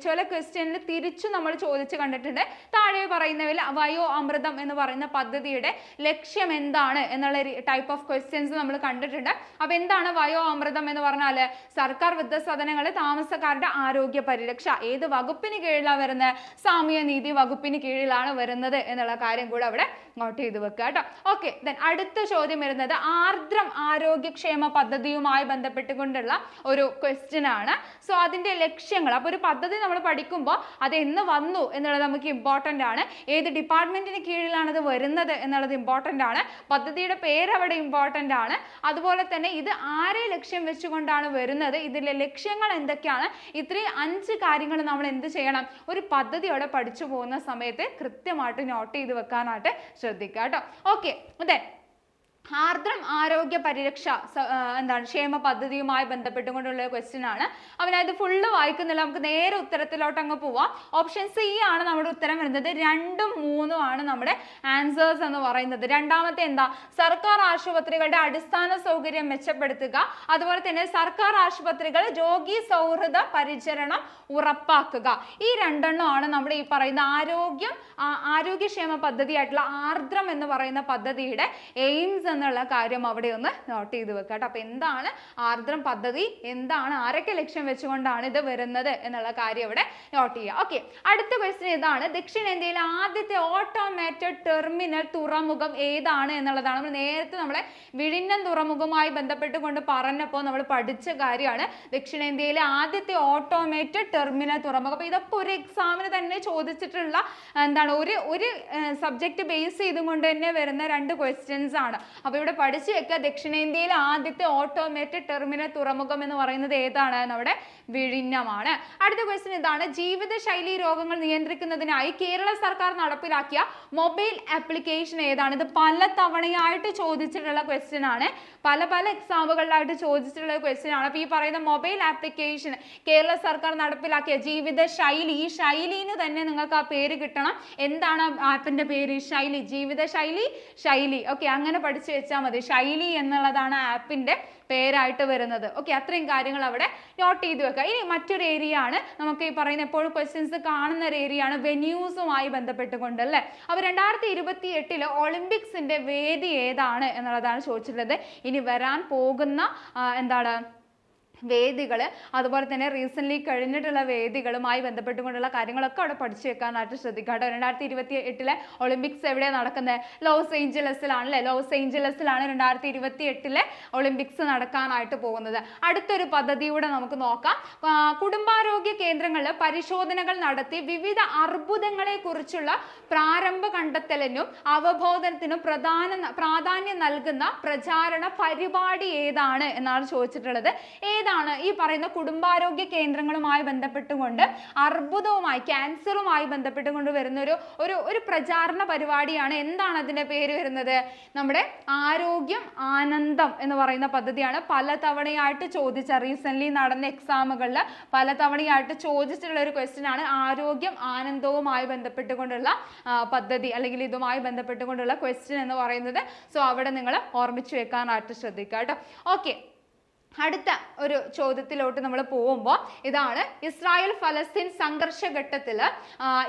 ചില ക്വസ്റ്റ്യനിൽ തിരിച്ചു നമ്മൾ ചോദിച്ചു കണ്ടിട്ടുണ്ട്. താഴെ പറയുന്നവയിൽ വയോ അമൃതം എന്ന് പറയുന്ന പദ്ധതിയുടെ ലക്ഷ്യം എന്താണ് എന്നുള്ള ടൈപ്പ് ഓഫ് ക്വസ്റ്റ്യൻസ് നമ്മൾ കണ്ടിട്ടുണ്ട്. അപ്പൊ എന്താണ് വയോ അമൃതം എന്ന് പറഞ്ഞാല്? സർക്കാർ വൃദ്ധസദനങ്ങളിലെ താമസക്കാരുടെ ആരോഗ്യ പരിരക്ഷ ഏത് വകുപ്പിന് കീഴിലാണ് വരുന്നത്? സാമൂഹ്യനീതി വകുപ്പിന് കീഴിലാണ് വരുന്നത് എന്നുള്ള കാര്യം കൂടെ അവിടെ നോട്ട് ചെയ്ത് വെക്കുക കേട്ടോ. ഓക്കെ, ദെൻ അടുത്ത ചോദ്യം വരുന്നത് ആർദ്രം ആരോഗ്യക്ഷേമ പദ്ധതിയുമായി ബന്ധപ്പെട്ടുകൊണ്ടുള്ള ഒരു ക്വസ്റ്റ്യൻ ആണ്. സോ അതിന്റെ ലക്ഷ്യങ്ങൾ, അപ്പൊ ഒരു പദ്ധതി നമ്മൾ പഠിക്കുമ്പോൾ അത് എന്ന് വന്നു എന്നുള്ളത് നമുക്ക് ഇമ്പോർട്ടന്റ് ആണ്. ഏത് ഡിപ്പാർട്ട്മെന്റിന് കീഴിലാണ് ഇത് വരുന്നത് എന്നുള്ളത് ഇമ്പോർട്ടന്റ് ആണ്. പദ്ധതിയുടെ പേര് അവിടെ ഇമ്പോർട്ടന്റ് ആണ്. അതുപോലെ തന്നെ ഇത് ആരെ ലക്ഷ്യം വെച്ചുകൊണ്ടാണ് വരുന്നത്, ഇതിലെ ലക്ഷ്യങ്ങൾ എന്തൊക്കെയാണ്, ഇത്രയും 5 കാര്യങ്ങൾ നമ്മൾ എന്ത് ചെയ്യണം? ഒരു പദ്ധതിയോടെ പഠിച്ചു പോകുന്ന സമയത്ത് കൃത്യമായിട്ട് നോട്ട് ചെയ്ത് വെക്കാനായിട്ട് ശ്രദ്ധിക്കുക കേട്ടോ. ഓക്കെ, ആർദ്രം ആരോഗ്യ പരിരക്ഷ എന്താണ് ക്ഷേമ പദ്ധതിയുമായി ബന്ധപ്പെട്ടുകൊണ്ടുള്ള ക്വസ്റ്റ്യൻ ആണ്. അവനത് ഫുള്ള് വായിക്കുന്നില്ല, നമുക്ക് നേരെ ഉത്തരത്തിലോട്ട് അങ്ങ് പോവാം. ഓപ്ഷൻ സി ആണ് നമ്മുടെ ഉത്തരം വരുന്നത്. 2ഉം 3ഉം ആണ് നമ്മുടെ ആൻസേഴ്സ് എന്ന് പറയുന്നത്. രണ്ടാമത്തെ എന്താ? സർക്കാർ ആശുപത്രികളുടെ അടിസ്ഥാന സൗകര്യം മെച്ചപ്പെടുത്തുക, അതുപോലെ തന്നെ സർക്കാർ ആശുപത്രികൾ രോഗി സൗഹൃദ പരിചരണം ഉറപ്പാക്കുക. ഈ 2എണ്ണമാണ് നമ്മുടെ ഈ പറയുന്ന ആരോഗ്യക്ഷേമ പദ്ധതിയായിട്ടുള്ള ആർദ്രം എന്ന് പറയുന്ന പദ്ധതിയുടെ എയിംസ് എന്നുള്ള കാര്യം അവിടെ ഒന്ന് നോട്ട് ചെയ്ത് വെക്കുക കേട്ടോ. അപ്പൊ എന്താണ് ആർദ്രം പദ്ധതി, എന്താണ്, ആരൊക്കെ ലക്ഷ്യം വെച്ചുകൊണ്ടാണ് ഇത് വരുന്നത് എന്നുള്ള കാര്യം ഇവിടെ നോട്ട് ചെയ്യുക. ഓക്കെ, അടുത്ത ക്വസ്റ്റ്യൻ ഇതാണ്. ദക്ഷിണേന്ത്യയിലെ ആദ്യത്തെ ഓട്ടോമേറ്റഡ് ടെർമിനൽ തുറമുഖം ഏതാണ് എന്നുള്ളതാണ്. നമ്മൾ നേരത്തെ നമ്മളെ വിഴിഞ്ഞം തുറമുഖവുമായി ബന്ധപ്പെട്ടുകൊണ്ട് പറഞ്ഞപ്പോൾ നമ്മൾ പഠിച്ച കാര്യമാണ് ദക്ഷിണേന്ത്യയിലെ ആദ്യത്തെ ഓട്ടോമേറ്റഡ് ടെർമിനൽ തുറമുഖം. അപ്പൊ ഇതൊക്കെ ഒരു എക്സാമിന് തന്നെ ചോദിച്ചിട്ടുള്ള എന്താണ് ഒരു സബ്ജക്ട് ബേസ് ചെയ്തുകൊണ്ട് തന്നെ വരുന്ന 2 ക്വസ്റ്റ്യൻസ് ആണ്. അപ്പൊ ഇവിടെ പഠിച്ചു വെക്കുക, ദക്ഷിണേന്ത്യയിലെ ആദ്യത്തെ ഓട്ടോമേറ്റഡ് ടെർമിനൽ തുറമുഖം എന്ന് പറയുന്നത് ഏതാണ്? നമ്മുടെ വിഴിഞ്ഞമാണ്. അടുത്ത ക്വസ്റ്റ്യൻ ഇതാണ്. ജീവിതശൈലി രോഗങ്ങൾ നിയന്ത്രിക്കുന്നതിനായി കേരള സർക്കാർ നടപ്പിലാക്കിയ മൊബൈൽ ആപ്ലിക്കേഷൻ ഏതാണ്? ഇത് പല തവണയായിട്ട് ചോദിച്ചിട്ടുള്ള ക്വസ്റ്റ്യൻ ആണ്, പല എക്സാമുകളിലായിട്ട് ചോദിച്ചിട്ടുള്ള ക്വസ്റ്റ്യൻ ആണ്. അപ്പൊ ഈ പറയുന്ന മൊബൈൽ ആപ്ലിക്കേഷൻ കേരള സർക്കാർ നടപ്പിലാക്കിയ ജീവിതശൈലി, ഈ ശൈലിന് തന്നെ നിങ്ങൾക്ക് ആ പേര് കിട്ടണം. എന്താണ് ആപ്പിന്റെ പേര്? ശൈലി, ജീവിതശൈലി. ഓക്കെ, അങ്ങനെ പഠിച്ചു വെച്ചാൽ മതി. ശൈലി എന്നുള്ളതാണ് ആപ്പിന്റെ പേരായിട്ട് വരുന്നത്. ഓക്കെ, അത്രയും കാര്യങ്ങൾ അവിടെ നോട്ട് ചെയ്ത് വെക്കുക. ഇനി മറ്റൊരു ഏരിയ ആണ്, നമുക്ക് ഈ പറയുന്ന എപ്പോഴും ക്വസ്റ്റ്യൻസ് കാണുന്ന ഒരു ഏരിയ ആണ് വെന്യൂസുമായി ബന്ധപ്പെട്ടുകൊണ്ട് അല്ലേ. അപ്പൊ 2028 ഒളിമ്പിക്സിന്റെ വേദി ഏതാണ് എന്നുള്ളതാണ് ചോദിച്ചിട്ടുള്ളത്. ഇനി വരാൻ പോകുന്ന എന്താണ് വേദികൾ, അതുപോലെ തന്നെ റീസെന്റ് കഴിഞ്ഞിട്ടുള്ള വേദികളുമായി ബന്ധപ്പെട്ടുകൊണ്ടുള്ള കാര്യങ്ങളൊക്കെ അവിടെ പഠിച്ചു വെക്കാനായിട്ട് ശ്രദ്ധിക്കുക കേട്ടോ. 2028 ഒളിമ്പിക്സ് എവിടെയാണ് നടക്കുന്നത്? ലോസ് ഏഞ്ചലസിലാണ് അല്ലെ. ലോസ് ഏഞ്ചലസിലാണ് 2028 ഒളിമ്പിക്സ് നടക്കാനായിട്ട് പോകുന്നത്. അടുത്തൊരു പദ്ധതിയൂടെ നമുക്ക് നോക്കാം. കുടുംബാരോഗ്യ കേന്ദ്രങ്ങളിൽ പരിശോധനകൾ നടത്തി വിവിധ അർബുദങ്ങളെ കുറിച്ചുള്ള പ്രാരംഭ കണ്ടെത്തലിനും അവബോധനത്തിനും പ്രാധാന്യം നൽകുന്ന പ്രചാരണ പരിപാടി ഏതാണ് എന്നാണ് ചോദിച്ചിട്ടുള്ളത്. ഈ പറയുന്ന കുടുംബാരോഗ്യ കേന്ദ്രങ്ങളുമായി ബന്ധപ്പെട്ടുകൊണ്ട് അർബുദവുമായി, ക്യാൻസറുമായി ബന്ധപ്പെട്ടുകൊണ്ട് വരുന്ന ഒരു പ്രചാരണ പരിപാടിയാണ്. എന്താണ് അതിന്റെ പേര് വരുന്നത്? നമ്മുടെ ആരോഗ്യം ആനന്ദം എന്ന് പറയുന്ന പദ്ധതിയാണ്. പല തവണയായിട്ട് ചോദിച്ച, റീസെന്റ് നടന്ന എക്സാമുകളിൽ പല തവണയായിട്ട് ചോദിച്ചിട്ടുള്ള ഒരു ക്വസ്റ്റ്യൻ ആണ് ആരോഗ്യം ആനന്ദവുമായി ബന്ധപ്പെട്ടുകൊണ്ടുള്ള പദ്ധതി, അല്ലെങ്കിൽ ഇതുമായി ബന്ധപ്പെട്ടുകൊണ്ടുള്ള ക്വസ്റ്റ്യൻ എന്ന് പറയുന്നത്. സോ അവിടെ നിങ്ങൾ ഓർമ്മിച്ചു വെക്കാനായിട്ട് ശ്രദ്ധിക്കുക കേട്ടോ. ഓക്കെ, അടുത്ത ഒരു ചോദ്യത്തിലോട്ട് നമ്മൾ പോകുമ്പോൾ ഇതാണ്. ഇസ്രായേൽ ഫലസ്തീൻ സംഘർഷഘട്ടത്തിൽ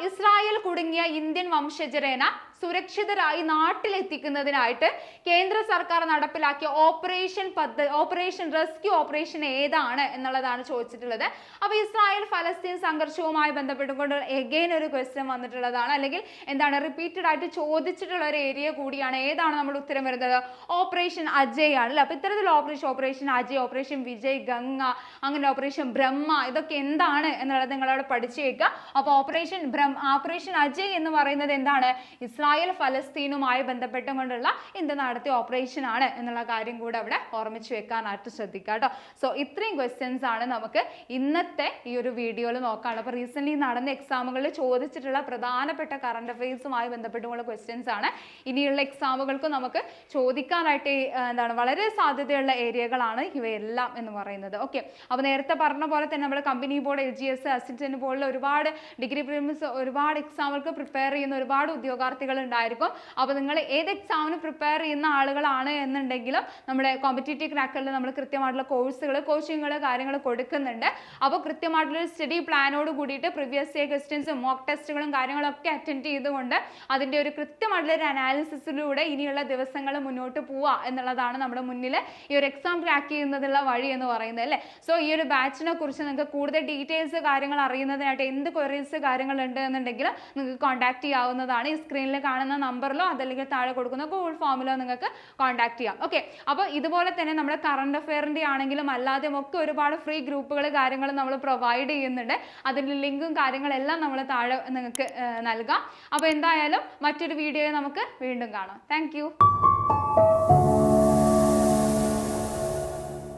ഇസ്രായേൽ കുടുങ്ങിയ ഇന്ത്യൻ വംശജരേന സുരക്ഷിതരായി നാട്ടിലെത്തിക്കുന്നതിനായിട്ട് കേന്ദ്ര സർക്കാർ നടപ്പിലാക്കിയ ഓപ്പറേഷൻ റെസ്ക്യൂ ഓപ്പറേഷൻ ഏതാണ് എന്നുള്ളതാണ് ചോദിച്ചിട്ടുള്ളത്. അപ്പൊ ഇസ്രായേൽ ഫലസ്തീൻ സംഘർഷവുമായി ബന്ധപ്പെട്ടുകൊണ്ട് എഗെയിൻ ഒരു ക്വസ്റ്റ്യൻ വന്നിട്ടുള്ളതാണ്, അല്ലെങ്കിൽ എന്താണ് റിപ്പീറ്റഡ് ആയിട്ട് ചോദിച്ചിട്ടുള്ള ഒരു ഏരിയ കൂടിയാണ്. ഏതാണ് നമ്മുടെ ഉത്തരം വരുന്നത്? ഓപ്പറേഷൻ അജയ് ആണ് അല്ലെ. അപ്പൊ ഇത്തരത്തിലുള്ള ഓപ്പറേഷൻ അജയ്, ഓപ്പറേഷൻ വിജയ്, ഗംഗ, അങ്ങനെ ഓപ്പറേഷൻ ബ്രഹ്മ, ഇതൊക്കെ എന്താണ് എന്നുള്ളത് നിങ്ങളവിടെ പഠിച്ചു വെക്കുക. അപ്പൊ ഓപ്പറേഷൻ അജയ് എന്ന് പറയുന്നത് എന്താണ്? ഇസ്രായേൽ ഫലസ്തീനുമായി ബന്ധപ്പെട്ടുകൊണ്ടുള്ള ഇന്ത്യ നടത്തിയ ഓപ്പറേഷൻ ആണ് എന്നുള്ള കാര്യം കൂടെ അവിടെ ഓർമ്മിച്ചു വെക്കാനായിട്ട് ശ്രദ്ധിക്കുക കേട്ടോ. സോ ഇത്രയും ക്വസ്റ്റ്യൻസ് ആണ് നമുക്ക് ഇന്നത്തെ ഈ ഒരു വീഡിയോയിൽ നോക്കാനുള്ളത്. അപ്പോൾ റീസെന്റ് നടന്ന എക്സാമുകളിൽ ചോദിച്ചിട്ടുള്ള പ്രധാനപ്പെട്ട കറണ്ട് അഫെയർസുമായി ബന്ധപ്പെട്ടുള്ള ക്വസ്റ്റ്യൻസ് ആണ്. ഇനിയുള്ള എക്സാമുകൾക്ക് നമുക്ക് ചോദിക്കാനായിട്ട് വളരെ സാധ്യതയുള്ള ഏരിയകളാണ് ഇവയെല്ലാം എന്ന് പറയുന്നത്. ഓക്കെ, അപ്പോൾ നേരത്തെ പറഞ്ഞ പോലെ തന്നെ നമ്മൾ കമ്പനി ബോർഡ്, LGS, അസിസ്റ്റന്റ് പോലുള്ള ഒരുപാട് ഡിഗ്രി പ്രിലിംസ്, ഒരുപാട് എക്സാമുകൾക്ക് പ്രിപ്പയർ ചെയ്യുന്ന ഒരുപാട് ഉദ്യോഗാർത്ഥികൾ ഉണ്ടായിരിക്കും. അപ്പോൾ നിങ്ങൾ ഏത് എക്സാമിന് പ്രിപ്പയർ ചെയ്യുന്ന ആളുകളാണ് എന്നുണ്ടെങ്കിലും നമ്മുടെ കോമ്പറ്റേറ്റീവ് ക്രാക്കറിൽ നമ്മൾ കൃത്യമായിട്ടുള്ള കോച്ചിങ്ങുകൾ കാര്യങ്ങൾ കൊടുക്കുന്നുണ്ട്. അപ്പോൾ കൃത്യമായിട്ടുള്ള സ്റ്റഡി പ്ലാനോട് കൂടിയിട്ട് പ്രീവിയസ് ഇയർ ക്വസ്റ്റ്യൻസും മോക്ക് ടെസ്റ്റുകളും കാര്യങ്ങളൊക്കെ അറ്റൻഡ് ചെയ്തുകൊണ്ട് അതിൻ്റെ ഒരു കൃത്യമായിട്ടുള്ള ഒരു അനാലിസിസിലൂടെ ഇനിയുള്ള ദിവസങ്ങൾ മുന്നോട്ട് പോവുക എന്നുള്ളതാണ് നമ്മുടെ മുന്നിൽ ഈ ഒരു എക്സാം ക്രാക്ക് ചെയ്യുന്നതിനുള്ള വഴി എന്ന് പറയുന്നത് അല്ലേ. സോ ഈ ഒരു ബാച്ചിനെ കുറിച്ച് നിങ്ങൾക്ക് കൂടുതൽ ഡീറ്റെയിൽസ് കാര്യങ്ങൾ അറിയുന്നതിനായിട്ട് എന്ത് ക്വയറീസ് കാര്യങ്ങളുണ്ട് എന്നുണ്ടെങ്കിൽ നിങ്ങൾക്ക് കോൺടാക്ട് ചെയ്യാവുന്നതാണ്. ഈ സ്ക്രീനിൽ കാണുന്ന നമ്പറിലോ അതല്ലെങ്കിൽ താഴെ കൊടുക്കുന്ന ഗൂഗിൾ ഫോമിലോ നിങ്ങൾക്ക് കോൺടാക്ട് ചെയ്യാം. ഓക്കെ, അപ്പോൾ ഇതുപോലെ തന്നെ നമ്മുടെ കറണ്ട് അഫെയറിൻ്റെ ആണെങ്കിലും അല്ലാതെയും ഒക്കെ ഒരുപാട് ഫ്രീ ഗ്രൂപ്പുകൾ കാര്യങ്ങൾ നമ്മൾ പ്രൊവൈഡ് ചെയ്യുന്നുണ്ട്. അതിൻ്റെ ലിങ്കും കാര്യങ്ങളെല്ലാം നമ്മൾ താഴെ നിങ്ങൾക്ക് നൽകാം. അപ്പോൾ എന്തായാലും മറ്റൊരു വീഡിയോയിൽ നമുക്ക് വീണ്ടും കാണാം. താങ്ക്